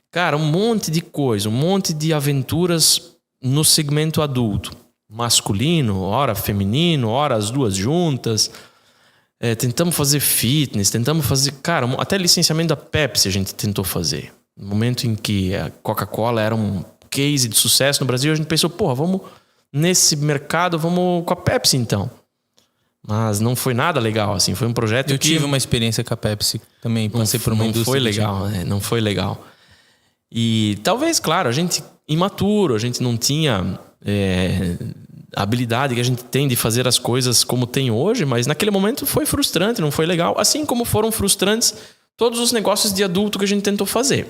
cara, um monte de coisa, um monte de aventuras no segmento adulto, masculino, ora feminino, ora as duas juntas. Tentamos fazer fitness, tentamos fazer, cara, até licenciamento da Pepsi a gente tentou fazer. No momento em que a Coca-Cola era um case de sucesso no Brasil, a gente pensou, vamos nesse mercado, vamos com a Pepsi então. Mas não foi nada legal, assim. Foi um projeto Eu tive uma experiência com a Pepsi também, passei por uma indústria. Não foi legal, né? Não foi legal. E talvez, claro, a gente imaturo, a gente não tinha a habilidade que a gente tem de fazer as coisas como tem hoje, mas naquele momento foi frustrante, não foi legal. Assim como foram frustrantes todos os negócios de adulto que a gente tentou fazer.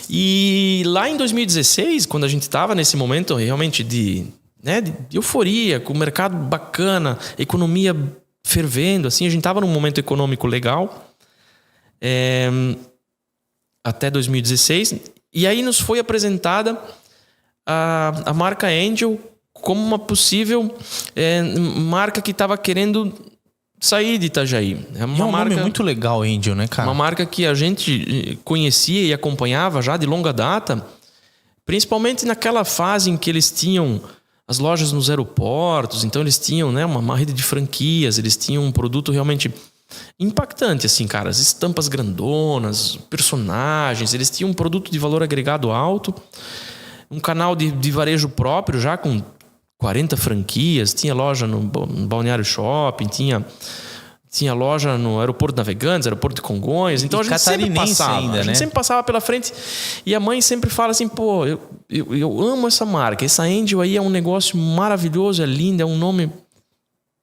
E lá em 2016, quando a gente estava nesse momento realmente de euforia, com o mercado bacana, economia fervendo, assim, a gente estava num momento econômico legal, até 2016, e aí nos foi apresentada a marca Angel como uma possível marca que estava querendo sair de Itajaí. É um nome muito legal, Angel, né, cara? Uma marca que a gente conhecia e acompanhava já de longa data, principalmente naquela fase em que eles tinham as lojas nos aeroportos, então eles tinham, né, uma rede de franquias, eles tinham um produto realmente impactante, assim, cara. As estampas grandonas, personagens, eles tinham um produto de valor agregado alto, um canal de varejo próprio já com 40 franquias, tinha loja no Balneário Shopping, tinha loja no Aeroporto de Navegantes, Aeroporto de Congonhas. Então a gente sempre passava, ainda, né? A gente sempre passava pela frente e a mãe sempre fala assim, pô, eu amo essa marca. Essa Angel aí é um negócio maravilhoso, é lindo, é um nome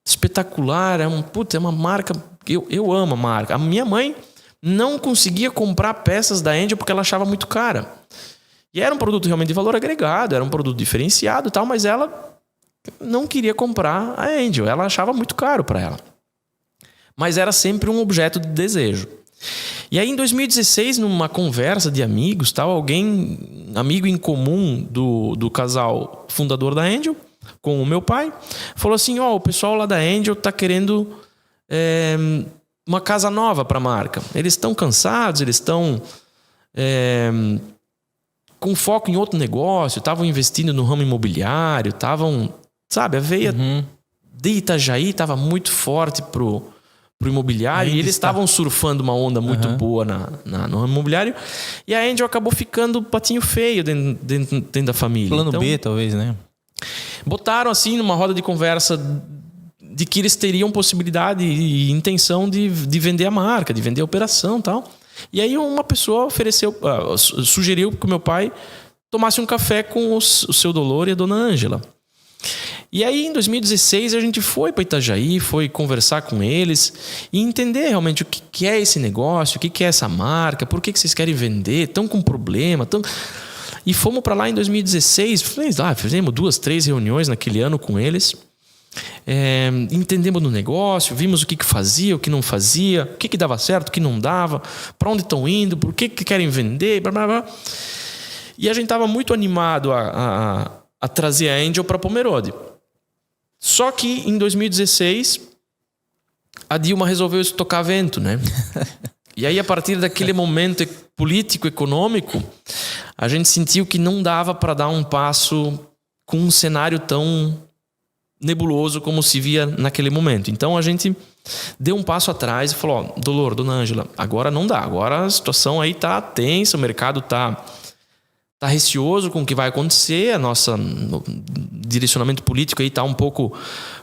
espetacular, é uma marca... Eu amo a marca. A minha mãe não conseguia comprar peças da Angel porque ela achava muito cara. E era um produto realmente de valor agregado, era um produto diferenciado e tal, mas ela não queria comprar a Angel. Ela achava muito caro para ela. Mas era sempre um objeto de desejo. E aí, em 2016, numa conversa de amigos, tal, amigo em comum do casal fundador da Angel, com o meu pai, falou assim, o pessoal lá da Angel tá querendo uma casa nova para a marca. Eles estão cansados, eles estão com foco em outro negócio, estavam investindo no ramo imobiliário, estavam, sabe, a veia de Itajaí estava muito forte pro imobiliário e eles estavam surfando uma onda muito boa no ramo imobiliário e a Angel acabou ficando patinho feio dentro da família. Plano B, talvez, né? Botaram assim numa roda de conversa de que eles teriam possibilidade e intenção de vender a marca, de vender a operação e tal. E aí uma pessoa sugeriu que o meu pai tomasse um café com o seu Dolor e a dona Ângela. E aí, em 2016, a gente foi para Itajaí, foi conversar com eles e entender realmente o que é esse negócio, o que é essa marca, por que vocês querem vender, estão com problema. E fomos para lá em 2016, fizemos 2, 3 reuniões naquele ano com eles, entendemos do negócio, vimos o que fazia, o que não fazia, o que dava certo, o que não dava, para onde estão indo, por que querem vender, blá, blá, blá. E a gente estava muito animado a trazer a Angel para Pomerode. Só que em 2016 a Dilma resolveu estocar vento, né? E aí, a partir daquele momento político, econômico, a gente sentiu que não dava para dar um passo com um cenário tão nebuloso como se via naquele momento. Então a gente deu um passo atrás e falou, Dolor, dona Ângela, agora não dá, agora a situação aí tá tensa, o mercado tá receoso com o que vai acontecer, o direcionamento político aí tá um pouco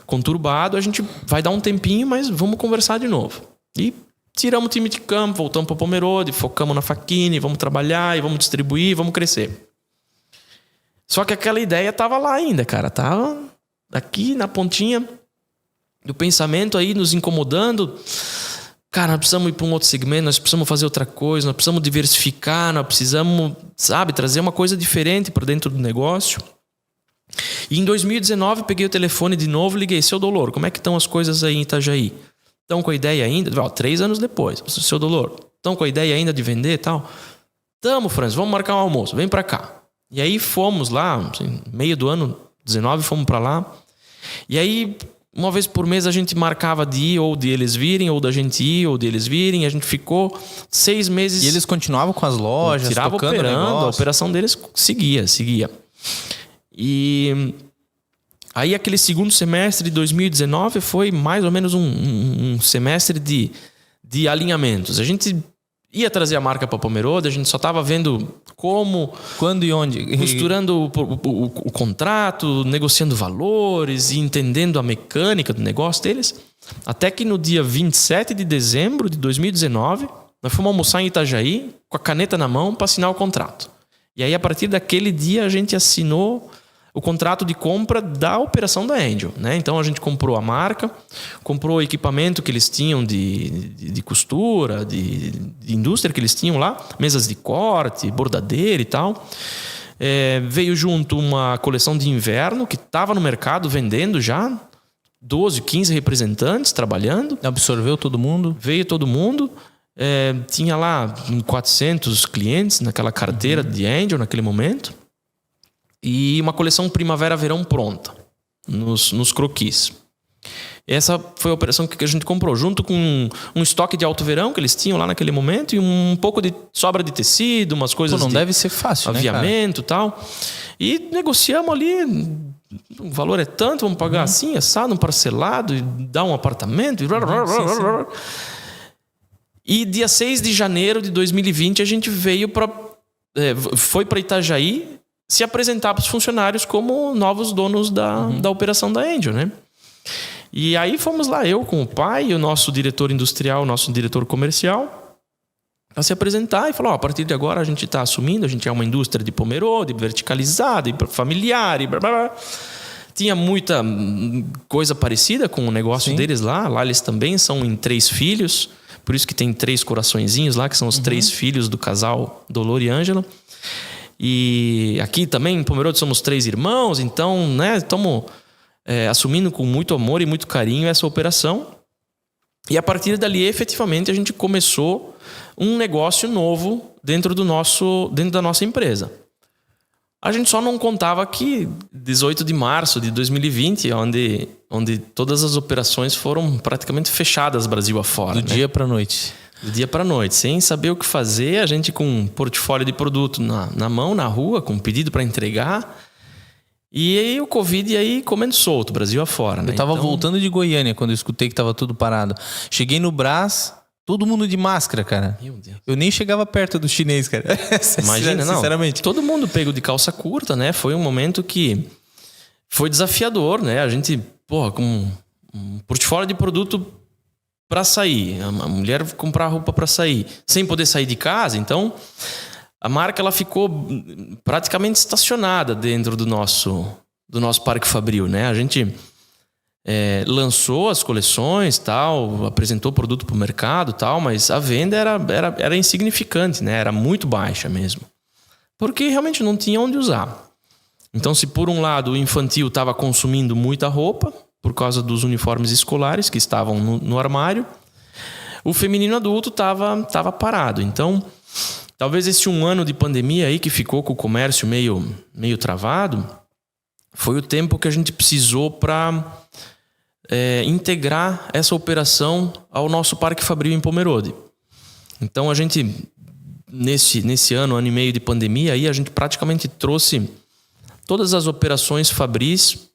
conturbado, a gente vai dar um tempinho, mas vamos conversar de novo. E tiramos o time de campo, voltamos para Pomerode, focamos na Facchini, vamos trabalhar e vamos distribuir, vamos crescer. Só que aquela ideia tava lá ainda, cara, tava aqui na pontinha do pensamento aí nos incomodando. Cara, nós precisamos ir para um outro segmento, nós precisamos fazer outra coisa, nós precisamos diversificar, nós precisamos, trazer uma coisa diferente para dentro do negócio. E em 2019 peguei o telefone de novo, liguei, seu Dolor, como é que estão as coisas aí em Itajaí? Estão com a ideia ainda? 3 anos depois, seu Dolor, estão com a ideia ainda de vender e tal? Tamo, Franz, vamos marcar um almoço, vem para cá. E aí fomos lá, assim, meio do ano 19, fomos para lá. E aí, uma vez por mês a gente marcava de ir, ou de eles virem, ou da gente ir, ou de eles virem. A gente ficou 6 meses... E eles continuavam com as lojas, tirava tocando operando, negócio. A operação deles seguia. E aí aquele segundo semestre de 2019 foi mais ou menos um semestre de alinhamentos. A gente ia trazer a marca para Pomerode, a gente só estava vendo como... Quando e onde? Costurando o contrato, negociando valores e entendendo a mecânica do negócio deles. Até que no dia 27 de dezembro de 2019, nós fomos almoçar em Itajaí com a caneta na mão para assinar o contrato. E aí, a partir daquele dia, a gente assinou o contrato de compra da operação da Angel, né? Então a gente comprou a marca, comprou o equipamento que eles tinham de costura, de indústria que eles tinham lá, mesas de corte, bordadeira e tal. Veio junto uma coleção de inverno que estava no mercado vendendo já, 12, 15 representantes trabalhando. Absorveu todo mundo? Veio todo mundo. Tinha lá 400 clientes naquela carteira de Angel naquele momento. E uma coleção primavera-verão pronta, nos croquis. Essa foi a operação que a gente comprou, junto com um estoque de alto verão que eles tinham lá naquele momento e um pouco de sobra de tecido, umas coisas. Não deve ser fácil, aviamento e tal. E negociamos ali o valor é tanto, vamos pagar assim, assado, um parcelado, e dar um apartamento. E dia 6 de janeiro de 2020 a gente foi para Itajaí se apresentar para os funcionários como novos donos da operação da Angel, né? E aí fomos lá, eu com o pai, o nosso diretor industrial, o nosso diretor comercial, para se apresentar e falar, a partir de agora a gente está assumindo, a gente é uma indústria de pomerode, verticalizada, e familiar, e blá, blá, blá. Tinha muita coisa parecida com o negócio deles lá. Lá eles também são em 3 filhos, por isso que tem 3 coraçõezinhos lá, que são os 3 filhos do casal Dolor e Ângela. E aqui também em Pomerode somos 3 irmãos, então, né, estamos assumindo com muito amor e muito carinho essa operação. E a partir dali, efetivamente, a gente começou um negócio novo dentro da nossa empresa. A gente só não contava que 18 de março de 2020, onde todas as operações foram praticamente fechadas Brasil afora. Do dia para noite. Do dia para noite, sem saber o que fazer, a gente com um portfólio de produto na mão, na rua, com um pedido para entregar. E aí o Covid aí comendo solto, Brasil afora. Né? Eu tava voltando de Goiânia quando eu escutei que tava tudo parado. Cheguei no Brás, todo mundo de máscara, cara. Meu Deus. Eu nem chegava perto do chinês, cara. Imagina, não. Sinceramente. Todo mundo pego de calça curta, né? Foi um momento que foi desafiador, né? A gente, com um portfólio de produto para sair. A mulher comprar roupa para sair, sem poder sair de casa. Então, a marca ela ficou praticamente estacionada dentro do nosso Parque Fabril, né? A gente lançou as coleções, tal, apresentou produto para o mercado, tal, mas a venda era insignificante, né? Era muito baixa mesmo, porque realmente não tinha onde usar. Então, se por um lado o infantil estava consumindo muita roupa por causa dos uniformes escolares que estavam no armário, o feminino adulto estava parado. Então, talvez esse 1 ano de pandemia aí que ficou com o comércio meio travado, foi o tempo que a gente precisou para integrar essa operação ao nosso Parque Fabril em Pomerode. Então a gente, nesse ano e meio de pandemia, aí, a gente praticamente trouxe todas as operações Fabris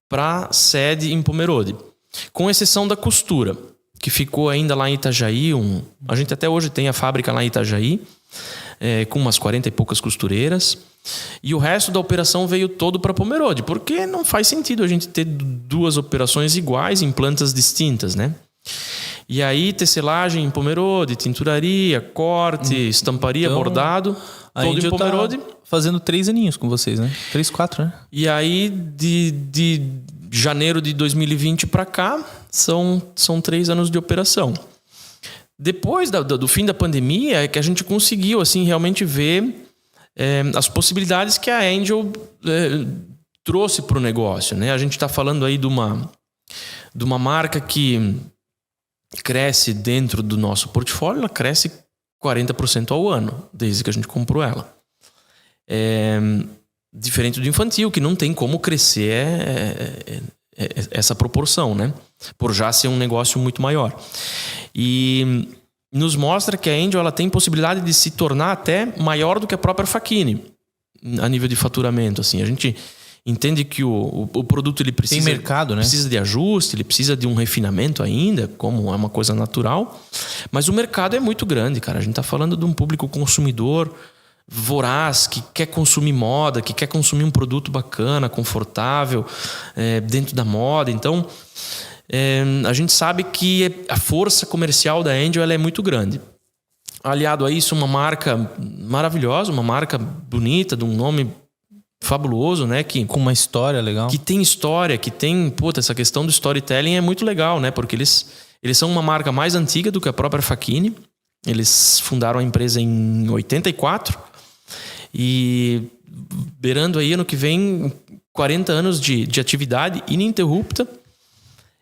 para a sede em Pomerode, com exceção da costura, que ficou ainda lá em Itajaí. A gente até hoje tem a fábrica lá em Itajaí, com umas 40 e poucas costureiras. E o resto da operação veio todo para Pomerode, porque não faz sentido a gente ter 2 operações iguais em plantas distintas, né? E aí, tecelagem em Pomerode, tinturaria, corte, estamparia, então, bordado, todo em Pomerode. Tá fazendo 3 aninhos com vocês, né? 3, 4, né? E aí, de janeiro de 2020 para cá, são 3 anos de operação. Depois do fim da pandemia é que a gente conseguiu assim, realmente ver as possibilidades que a Angel trouxe para o negócio, né? A gente está falando aí de uma marca que cresce dentro do nosso portfólio, ela cresce 40% ao ano, desde que a gente comprou ela. Diferente do infantil, que não tem como crescer essa proporção, né? Por já ser um negócio muito maior. E nos mostra que a Angel ela tem possibilidade de se tornar até maior do que a própria Fachini a nível de faturamento. Assim, a gente entende que o produto ele precisa, tem mercado, né? Precisa de ajuste, ele precisa de um refinamento ainda, como é uma coisa natural. Mas o mercado é muito grande, cara. A gente está falando de um público consumidor voraz, que quer consumir moda, que quer consumir um produto bacana, confortável, dentro da moda. Então, a gente sabe que a força comercial da Angel ela é muito grande. Aliado a isso, uma marca maravilhosa, uma marca bonita, de um nome fabuloso, né? Com uma história legal. Que tem história, que tem... essa questão do storytelling é muito legal, né? Porque eles são uma marca mais antiga do que a própria Fachini. Eles fundaram a empresa em 84. E beirando aí ano que vem 40 anos de atividade ininterrupta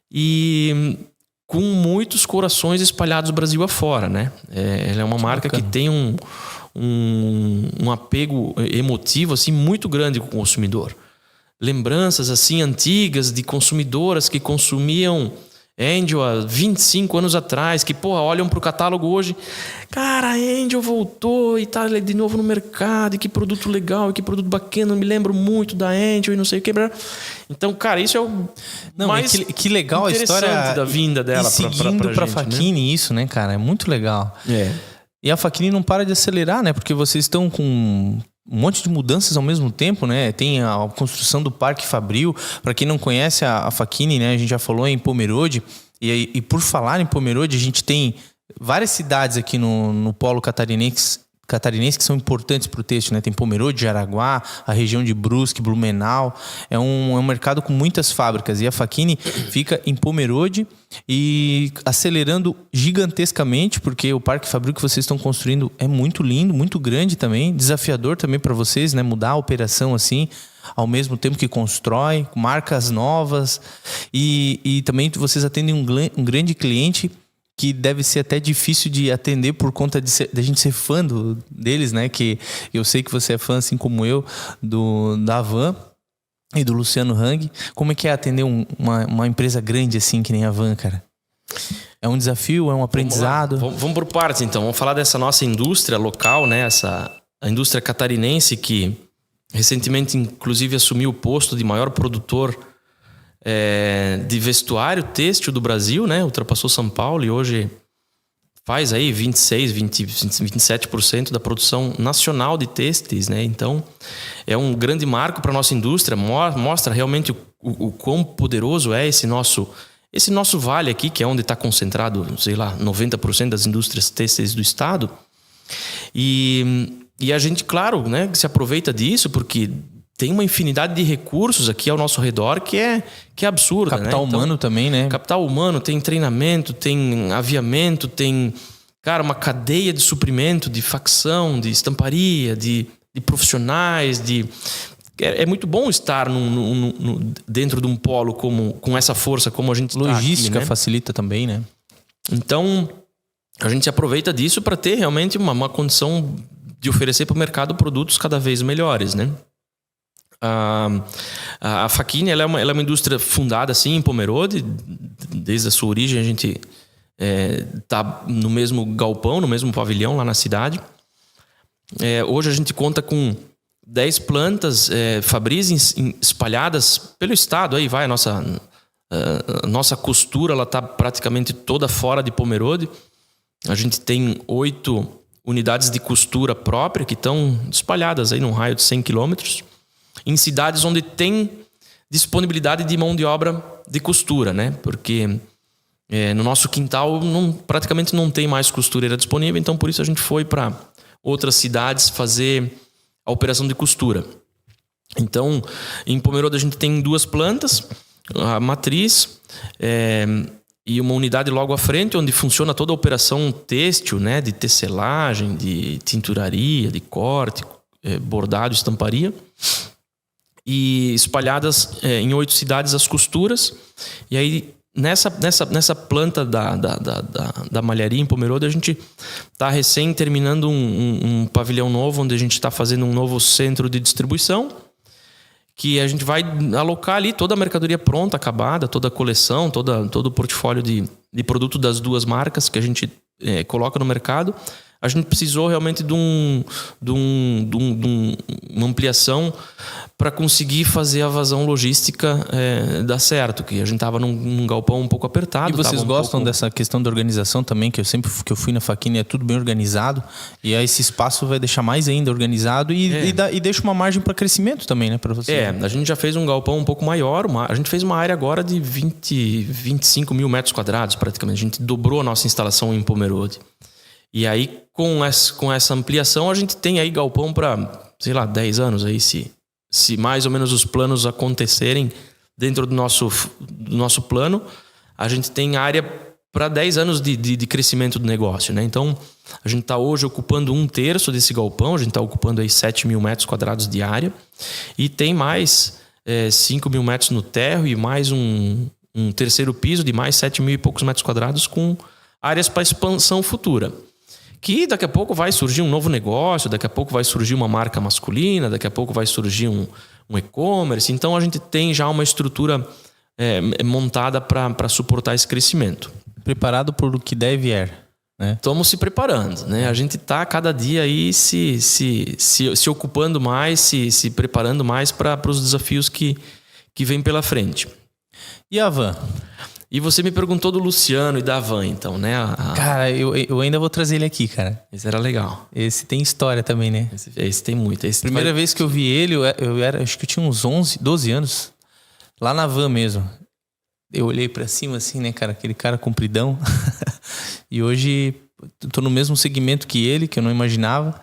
e com muitos corações espalhados Brasil afora, né? Ela é uma marca que tem um apego emotivo assim muito grande com o consumidor. Lembranças assim antigas de consumidoras que consumiam Angel há 25 anos atrás, que, porra, olham pro catálogo hoje, cara, a Angel voltou e tá de novo no mercado, e que produto legal, e que produto bacana, me lembro muito da Angel e não sei o que. Então, cara, isso é o mais que legal a história da vinda dela pra Facchini, né? Isso, né, cara? É muito legal. E a Facchini não para de acelerar, né? Porque vocês estão com um monte de mudanças ao mesmo tempo, né? Tem a construção do Parque Fabril. Para quem não conhece a Facchini, né? A gente já falou em Pomerode. E por falar em Pomerode, a gente tem várias cidades aqui no polo catarinense que são importantes para o têxtil, né? Tem Pomerode, Jaraguá, a região de Brusque, Blumenau. É um mercado com muitas fábricas. E a Facchini fica em Pomerode e acelerando gigantescamente, porque o Parque Fabril que vocês estão construindo é muito lindo, muito grande também, desafiador também para vocês, né? Mudar a operação assim, ao mesmo tempo que constrói, marcas novas. E também vocês atendem um grande cliente que deve ser até difícil de atender por conta de a gente ser fã deles, né? Que eu sei que você é fã, assim como eu, da Van e do Luciano Hang. Como é que é atender uma empresa grande assim que nem a Van, cara? É um desafio, é um aprendizado? Vamos por partes, então. Vamos falar dessa nossa indústria local, né? A indústria catarinense que recentemente, inclusive, assumiu o posto de maior produtor de vestuário têxtil do Brasil, né? Ultrapassou São Paulo e hoje faz aí 27% da produção nacional de têxteis, né? Então, é um grande marco para a nossa indústria, mostra realmente o quão poderoso é esse nosso vale aqui, que é onde está concentrado, sei lá, 90% das indústrias têxteis do estado. E a gente, claro, né, se aproveita disso porque tem uma infinidade de recursos aqui ao nosso redor que é absurda. Capital humano também, né? Capital humano, tem treinamento, tem aviamento, tem, cara, uma cadeia de suprimento, de facção, de estamparia, de profissionais, É muito bom estar dentro de um polo com essa força como a gente está aqui. Logística, né? Facilita também, né? Então, a gente se aproveita disso para ter realmente uma condição de oferecer para o mercado produtos cada vez melhores, né? A Facchini, ela é uma indústria fundada assim em Pomerode. Desde a sua origem a gente tá no mesmo galpão, no mesmo pavilhão lá na cidade. Hoje a gente conta com 10 plantas fabris espalhadas pelo estado. Aí vai a nossa costura, ela tá praticamente toda fora de Pomerode. A gente tem 8 unidades de costura própria que estão espalhadas aí num raio de 100 quilômetros. Em cidades onde tem disponibilidade de mão de obra de costura, né? Porque no nosso quintal praticamente não tem mais costureira disponível, então por isso a gente foi para outras cidades fazer a operação de costura. Então, em Pomerode a gente tem 2 plantas, a matriz e uma unidade logo à frente, onde funciona toda a operação têxtil, né? De tecelagem, de tinturaria, de corte, bordado, estamparia. E espalhadas em 8 cidades as costuras. E aí, nessa planta da malharia em Pomerode, a gente está recém terminando um pavilhão novo, onde a gente está fazendo um novo centro de distribuição, que a gente vai alocar ali toda a mercadoria pronta, acabada, toda a coleção, todo o portfólio de produto das 2 marcas que a gente coloca no mercado. A gente precisou realmente de uma ampliação para conseguir fazer a vazão logística dar certo, que a gente estava num galpão um pouco apertado. E vocês gostam dessa questão da organização também, que eu fui na Facchini, é tudo bem organizado, e aí esse espaço vai deixar mais ainda organizado e deixa uma margem para crescimento também, né, para você. A gente já fez um galpão um pouco maior, a gente fez uma área agora de 25 mil metros quadrados praticamente, a gente dobrou a nossa instalação em Pomerode. E aí, com essa ampliação, a gente tem aí galpão para, sei lá, 10 anos aí, se mais ou menos os planos acontecerem dentro do nosso plano, a gente tem área para 10 anos de crescimento do negócio, né? Então, a gente está hoje ocupando 1/3 desse galpão, a gente está ocupando aí 7 mil metros quadrados de área, e tem mais 5 mil metros no térreo e mais um terceiro piso de mais 7 mil e poucos metros quadrados com áreas para expansão futura. Que daqui a pouco vai surgir um novo negócio, daqui a pouco vai surgir uma marca masculina, daqui a pouco vai surgir um e-commerce. Então a gente tem já uma estrutura montada para suportar esse crescimento. Preparado por o que der e vier, né? Estamos se preparando, né? A gente está cada dia aí se ocupando mais, se preparando mais para os desafios que vêm pela frente. E a van? E você me perguntou do Luciano e da van, então, né? Cara, eu ainda vou trazer ele aqui, cara. Esse era legal. Esse tem história também, né? Esse tem muito. Primeira vez que eu vi ele, acho que eu tinha uns 11, 12 anos. Lá na van mesmo. Eu olhei pra cima assim, né, cara? Aquele cara compridão. E hoje tô no mesmo segmento que ele, que eu não imaginava.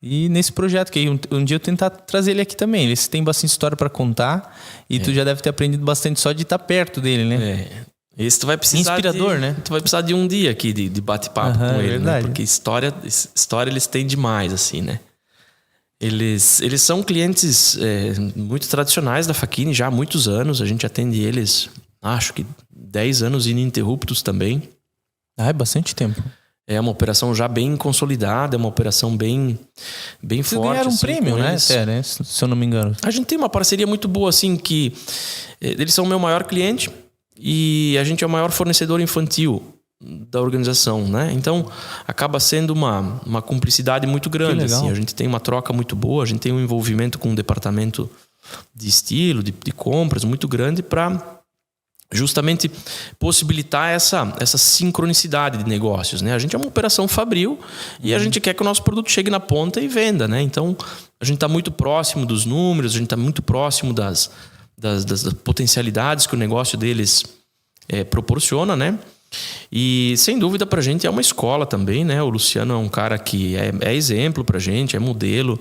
E nesse projeto, que um dia eu tentar trazer ele aqui também. Ele tem bastante história pra contar. E tu já deve ter aprendido bastante só de estar perto dele, né? Esse tu vai precisar inspirador, né? Tu vai precisar de um dia aqui de bate-papo com ele, né? Porque história eles têm demais, assim, né? Eles são clientes muito tradicionais da Facchini já há muitos anos. A gente atende eles, acho que 10 anos ininterruptos também. É bastante tempo. É uma operação já bem consolidada, é uma operação bem forte. Vocês ganharam um prêmio, né? Eles. Se eu não me engano. A gente tem uma parceria muito boa, assim, que eles são o meu maior cliente e a gente é o maior fornecedor infantil da organização, né? Então, acaba sendo uma cumplicidade muito grande, assim. A gente tem uma troca muito boa, a gente tem um envolvimento com um departamento de estilo, de compras muito grande para justamente possibilitar essa sincronicidade de negócios, né? A gente é uma operação fabril e a gente quer que o nosso produto chegue na ponta e venda, né? Então, a gente está muito próximo dos números, a gente está muito próximo das potencialidades que o negócio deles proporciona, né? E, sem dúvida, pra gente é uma escola também, né? O Luciano é um cara que é exemplo pra gente, é modelo.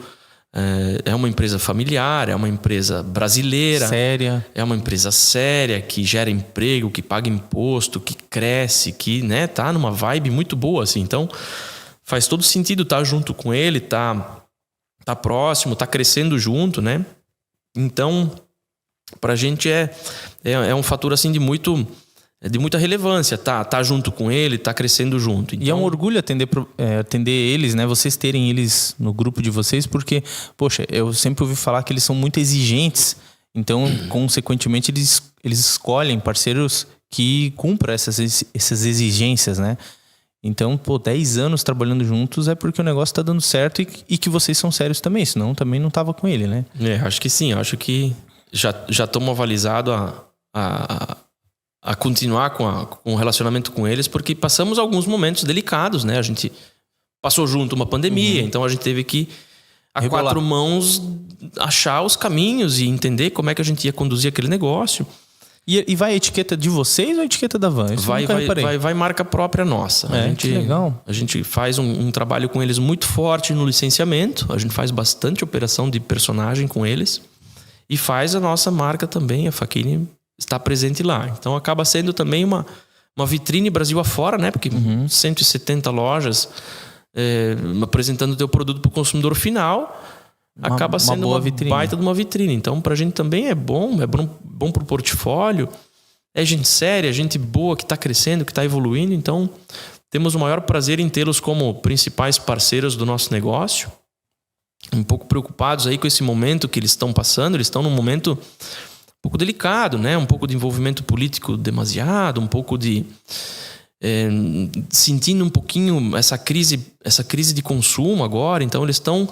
É uma empresa familiar, é uma empresa brasileira. Séria. É uma empresa séria, que gera emprego, que paga imposto, que cresce, que, né, tá numa vibe muito boa, assim. Então, faz todo sentido estar junto com ele, tá próximo, tá crescendo junto, né? Então, pra gente é um fator, assim, de muita relevância, tá junto com ele, tá crescendo junto. Então... E é um orgulho atender eles, né? Vocês terem eles no grupo de vocês, porque, poxa, eu sempre ouvi falar que eles são muito exigentes, então, consequentemente, eles escolhem parceiros que cumpram essas exigências, né? Então, 10 anos trabalhando juntos é porque o negócio tá dando certo e que vocês são sérios também, senão também não tava com ele, né? Acho que sim, acho que já estamos avalizados a continuar com o relacionamento com eles, porque passamos alguns momentos delicados, né? A gente passou junto uma pandemia, então a gente teve que, a quatro mãos, achar os caminhos e entender como é que a gente ia conduzir aquele negócio. E vai a etiqueta de vocês ou a etiqueta da van? Isso vai marca própria nossa. Que legal. A gente faz um trabalho com eles muito forte no licenciamento, a gente faz bastante operação de personagem com eles e faz a nossa marca também, a Facchini está presente lá. Então acaba sendo também uma vitrine Brasil afora, né? Porque 170 lojas apresentando o teu produto para o consumidor final, acaba sendo uma baita de uma vitrine. Então, para a gente também é bom para o portfólio. É gente séria, gente boa que está crescendo, que está evoluindo. Então, temos o maior prazer em tê-los como principais parceiros do nosso negócio. Um pouco preocupados aí com esse momento que eles estão passando. Eles estão num momento um pouco delicado, né? Um pouco de envolvimento político demasiado, um pouco de... sentindo um pouquinho essa crise de consumo agora. Então, eles estão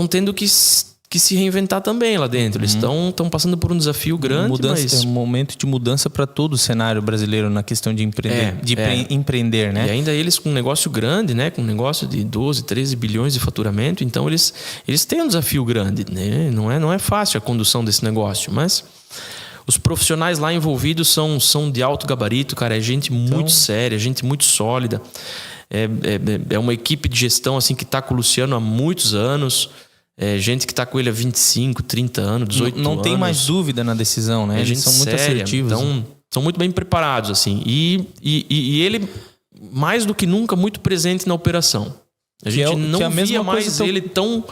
tendo que se reinventar também lá dentro. Eles estão passando por um desafio grande. É um momento de mudança para todo o cenário brasileiro na questão de empreender, empreender, né? E ainda eles com um negócio grande, né? Com um negócio de 12, 13 bilhões de faturamento. Então, eles têm um desafio grande, né? Não é fácil a condução desse negócio, mas os profissionais lá envolvidos são de alto gabarito, cara. É gente muito séria, gente muito sólida. É uma equipe de gestão assim, que está com o Luciano há muitos anos. Gente que está com ele há 25, 30 anos, 18 anos. Não tem mais dúvida na decisão, né? Eles são muito assertivos. Então, são muito bem preparados, assim. E ele, mais do que nunca, muito presente na operação. A gente não via mais ele tão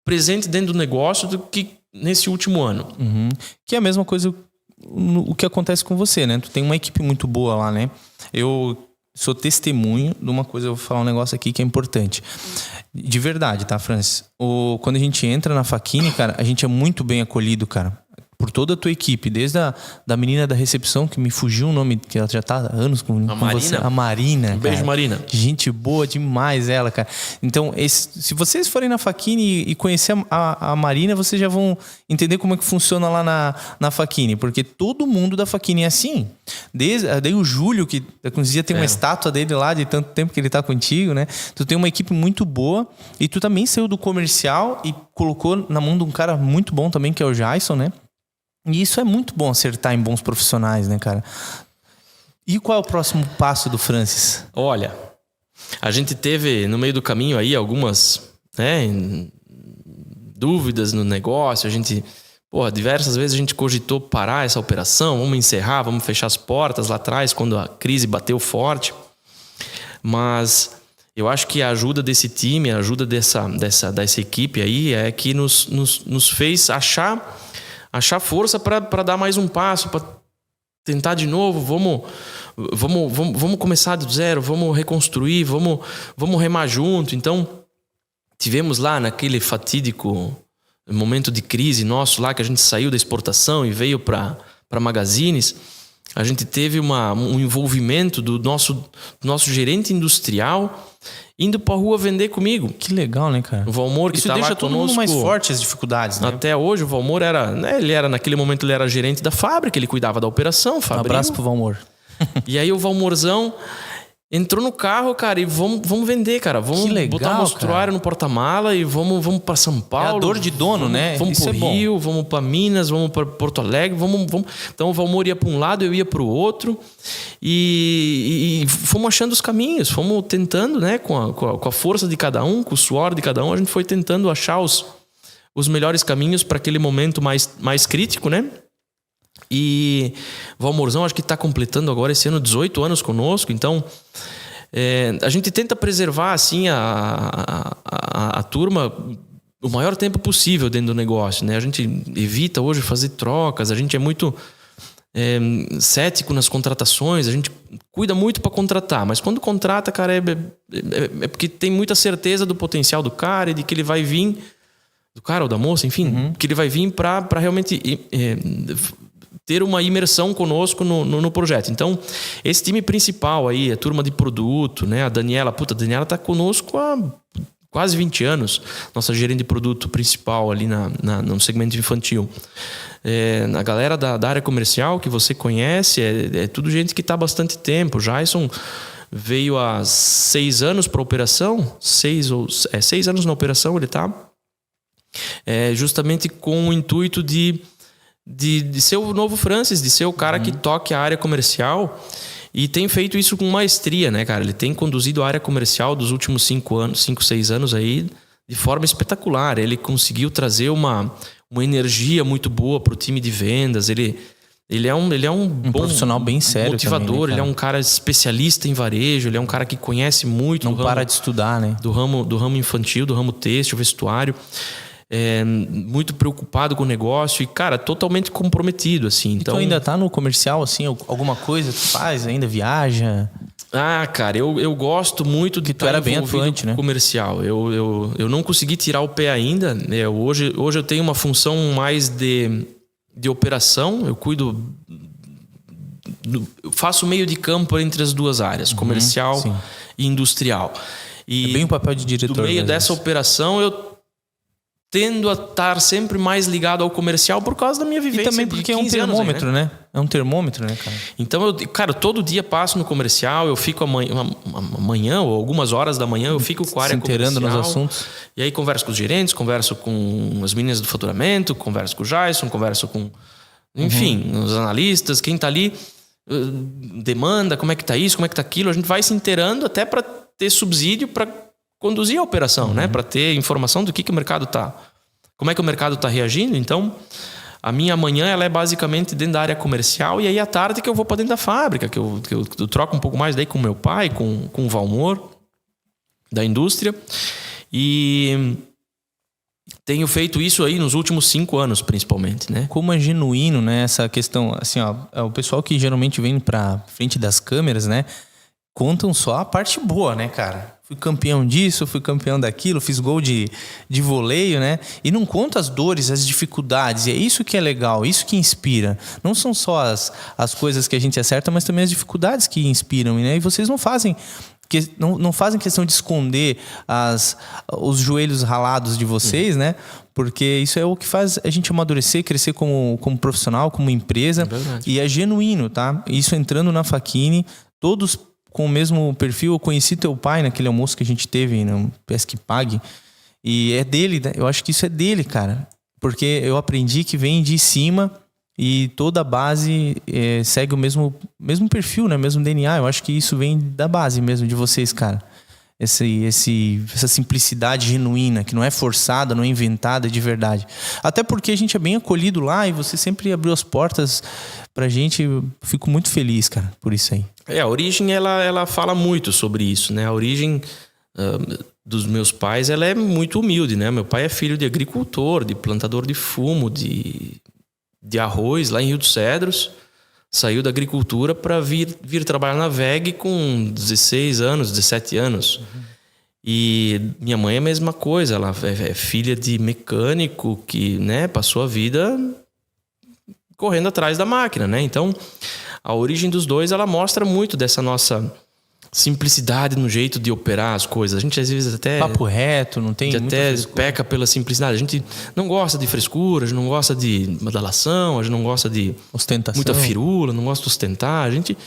presente dentro do negócio do que nesse último ano. Que é a mesma coisa o que acontece com você, né? Tu tem uma equipe muito boa lá, né? Eu sou testemunho de uma coisa, eu vou falar um negócio aqui que é importante. De verdade, tá, Francis? Quando a gente entra na Facchini, cara, a gente é muito bem acolhido, cara. por toda a tua equipe, desde da menina da recepção, que me fugiu o nome, que ela já tá há anos com Marina. você. A Marina. Um beijo, cara. Marina. Gente boa demais ela, cara. Então, se vocês forem na Facchini e conhecer a Marina, vocês já vão entender como é que funciona lá na Facchini, porque todo mundo da Facchini é assim. Daí o Júlio, que inclusive tem uma estátua dele lá de tanto tempo que ele tá contigo, né? Tu tem uma equipe muito boa e tu também saiu do comercial e colocou na mão de um cara muito bom também, que é o Jason, né? E isso é muito bom, acertar em bons profissionais, né, cara? E qual é o próximo passo do Francis? Olha, a gente teve no meio do caminho aí algumas, né, dúvidas no negócio. A gente, diversas vezes a gente cogitou parar essa operação, vamos encerrar, vamos fechar as portas lá atrás, quando a crise bateu forte. Mas eu acho que a ajuda desse time, a ajuda dessa equipe aí é que nos fez achar força para dar mais um passo, para tentar de novo. Vamos começar do zero, vamos reconstruir, vamos remar junto. Então, tivemos lá naquele fatídico momento de crise nosso lá, que a gente saiu da exportação e veio para Magazines. A gente teve um envolvimento do nosso gerente industrial indo pra rua vender comigo. Que legal, né, cara? O Valmor, que isso tá deixa lá todo conosco, mundo mais forte as dificuldades, né? Até hoje o Valmor naquele momento ele era gerente da fábrica, ele cuidava da operação, Um abraço pro Valmor. E aí o Valmorzão entrou no carro, cara, e vamos vender, cara. Vamos botar mostruário no porta-mala e vamos para São Paulo. É a dor de dono, né? Vamos pro Rio, vamos para Minas, vamos para Porto Alegre, vamos. Então o Valmor ia para um lado, eu ia para o outro. E fomos achando os caminhos, fomos tentando, né, com a força de cada um, com o suor de cada um, a gente foi tentando achar os melhores caminhos para aquele momento mais crítico, né? E o Valmorzão acho que está completando agora esse ano 18 anos conosco. Então a gente tenta preservar assim a turma o maior tempo possível dentro do negócio, né? A gente evita hoje fazer trocas, a gente é muito cético nas contratações, a gente cuida muito para contratar, mas quando contrata, cara, é porque tem muita certeza do potencial do cara e de que ele vai vir, do cara ou da moça, enfim, que ele vai vir para realmente ter uma imersão conosco no projeto. Então, esse time principal aí, a turma de produto, né? A Daniela tá conosco há quase 20 anos, nossa gerente de produto principal ali no segmento infantil. A galera da área comercial que você conhece, é tudo gente que está há bastante tempo. O Jason veio há 6 anos para a operação, 6 anos na operação ele está, justamente com o intuito de ser o novo Francis, de ser o cara que toque a área comercial, e tem feito isso com maestria, né, cara? Ele tem conduzido a área comercial dos últimos 5, 6 anos aí de forma espetacular. Ele conseguiu trazer uma energia muito boa pro time de vendas. Ele é um bom profissional bem sério, motivador, também, né, ele é um cara especialista em varejo, ele é um cara que conhece muito não para de estudar, né? Do ramo infantil, do ramo têxtil, vestuário. Muito preocupado com o negócio e, cara, totalmente comprometido, assim. Então, tu ainda tá no comercial, assim, alguma coisa tu faz, ainda viaja? Cara, eu gosto muito de estar bem atuante, né? Comercial. Eu não consegui tirar o pé ainda, né? Hoje eu tenho uma função mais de operação, eu cuido... Eu faço meio de campo entre as duas áreas, comercial e industrial. E é bem o papel de diretor. Do meio dessa operação, eu tendo a estar sempre mais ligado ao comercial por causa da minha vivência. E também porque é um termômetro, né? É um termômetro, né, cara? Então, cara, todo dia passo no comercial, eu fico amanhã ou algumas horas da manhã, eu fico com a área comercial. Se inteirando nos assuntos. E aí converso com os gerentes, converso com as meninas do faturamento, converso com o Jason, converso com, enfim, os analistas, quem tá ali, demanda, como é que tá isso, como é que tá aquilo. A gente vai se inteirando até para ter subsídio para conduzir a operação, né? Para ter informação do que o mercado tá... Como é que o mercado tá reagindo. Então, a minha manhã ela é basicamente dentro da área comercial, e aí à tarde que eu vou para dentro da fábrica, que eu troco um pouco mais daí com meu pai, com o Valmor, da indústria. E tenho feito isso aí nos últimos 5 anos, principalmente, né? Como é genuíno, né? Essa questão, assim, ó, o pessoal que geralmente vem para frente das câmeras, né? contam só a parte boa, né, cara? Fui campeão disso, fui campeão daquilo, fiz gol de voleio, né? E não conta as dores, as dificuldades. E é isso que é legal, isso que inspira. Não são só as coisas que a gente acerta, mas também as dificuldades que inspiram, né? E vocês não fazem questão de esconder os joelhos ralados de vocês, né? Porque isso é o que faz a gente amadurecer, crescer como profissional, como empresa. É e é genuíno, tá? Isso entrando na Facchini, todos com o mesmo perfil. Eu conheci teu pai naquele almoço que a gente teve no Pesque Pague. E é dele, eu acho que isso é dele, cara. Porque eu aprendi que vem de cima e toda a base segue o mesmo perfil, né? Mesmo DNA. Eu acho que isso vem da base mesmo de vocês, cara. Essa simplicidade genuína, que não é forçada, não é inventada, é de verdade. Até porque a gente é bem acolhido lá e você sempre abriu as portas pra gente. Eu fico muito feliz, cara, por isso aí. A origem, ela fala muito sobre isso, né? A origem dos meus pais, ela é muito humilde, né? Meu pai é filho de agricultor, de plantador de fumo, de arroz lá em Rio dos Cedros. Saiu da agricultura para vir trabalhar na WEG com 16 anos, 17 anos. Uhum. E minha mãe é a mesma coisa. Ela é filha de mecânico que, né, passou a vida correndo atrás da máquina, né? Então, a origem dos dois, ela mostra muito dessa nossa simplicidade no jeito de operar as coisas. A gente às vezes até... Papo reto, não tem... A gente até peca pela simplicidade. A gente não gosta de frescura, a gente não gosta de badalação, a gente não gosta de... ostentação. Muita firula, não gosta de ostentar. A gente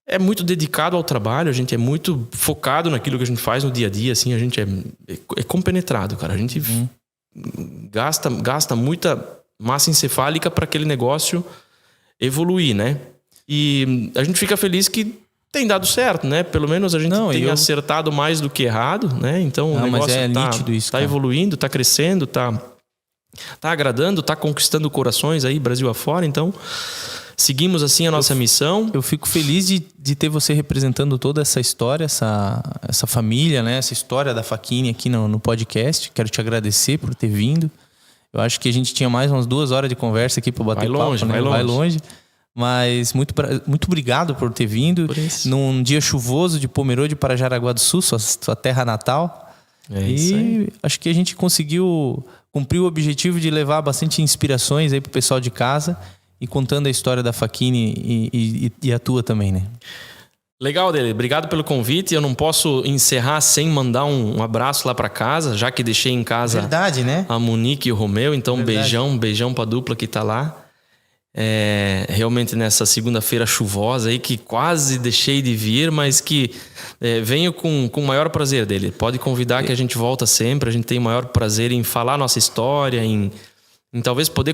é muito dedicado ao trabalho, a gente é muito focado naquilo que a gente faz no dia a dia, assim, a gente é compenetrado, cara. A gente gasta muita massa encefálica para aquele negócio evoluir, né? E a gente fica feliz que tem dado certo, né? Pelo menos a gente tem acertado mais do que errado, né? Então o negócio tá evoluindo, tá crescendo, tá agradando, tá conquistando corações aí, Brasil afora. Então, seguimos assim a nossa missão. Eu fico feliz de ter você representando toda essa história, essa família, né? Essa história da Facchini aqui no podcast. Quero te agradecer por ter vindo. Eu acho que a gente tinha mais umas 2 horas de conversa aqui para bater papo, né? Vai longe. Mas muito obrigado por ter vindo num dia chuvoso de Pomerode para Jaraguá do Sul, sua terra natal. Isso aí. Acho que a gente conseguiu cumprir o objetivo de levar bastante inspirações aí pro pessoal de casa e contando a história da Facchini e a tua também, né? Legal, Dele. Obrigado pelo convite. Eu não posso encerrar sem mandar um abraço lá para casa, já que deixei em casa. Verdade, né? A Monique e o Romeu. Então, beijão pra dupla que tá lá. Realmente nessa segunda-feira chuvosa aí, que quase deixei de vir, mas que venho com o maior prazer dele. Pode convidar que a gente volta sempre. A gente tem o maior prazer em falar nossa história, em talvez poder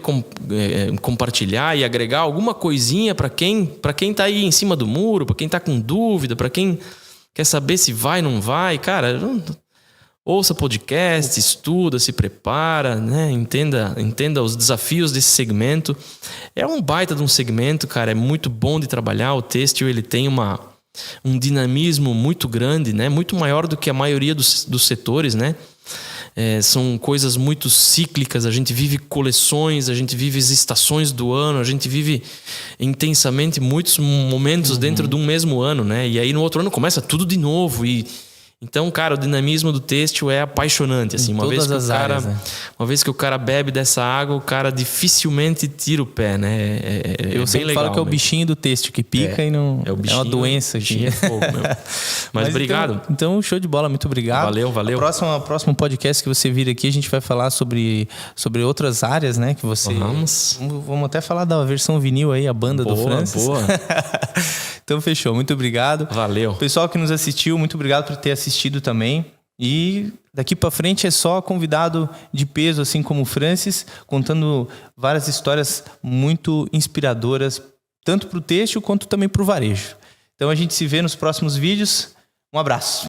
compartilhar e agregar alguma coisinha para quem tá aí em cima do muro, para quem tá com dúvida, para quem quer saber se vai ou não vai. Cara, ouça podcast, estuda, se prepara, né? Entenda os desafios desse segmento. É um baita de um segmento, cara. É muito bom de trabalhar. O têxtil, ele tem um dinamismo muito grande, né? Muito maior do que a maioria dos setores, né? São coisas muito cíclicas. A gente vive coleções, a gente vive as estações do ano, a gente vive intensamente muitos momentos dentro de um mesmo ano, né? E aí no outro ano começa tudo de novo. Então, cara, o dinamismo do têxtil é apaixonante, assim. Uma vez que o cara bebe dessa água, o cara dificilmente tira o pé, né? Eu sempre falo que é o bichinho do têxtil que pica e não... É uma doença. Bichinho é fogo mesmo. Mas obrigado. Então, show de bola. Muito obrigado. Valeu. O próximo podcast que você vir aqui, a gente vai falar sobre outras áreas, né? Que você... Vamos até falar da versão vinil aí, a banda do Francis. Boa. Então, fechou. Muito obrigado. Valeu. Pessoal que nos assistiu, muito obrigado por ter assistido também. E daqui para frente é só convidado de peso, assim como o Francis, contando várias histórias muito inspiradoras, tanto para o têxtil quanto também para o varejo. Então, a gente se vê nos próximos vídeos. Um abraço.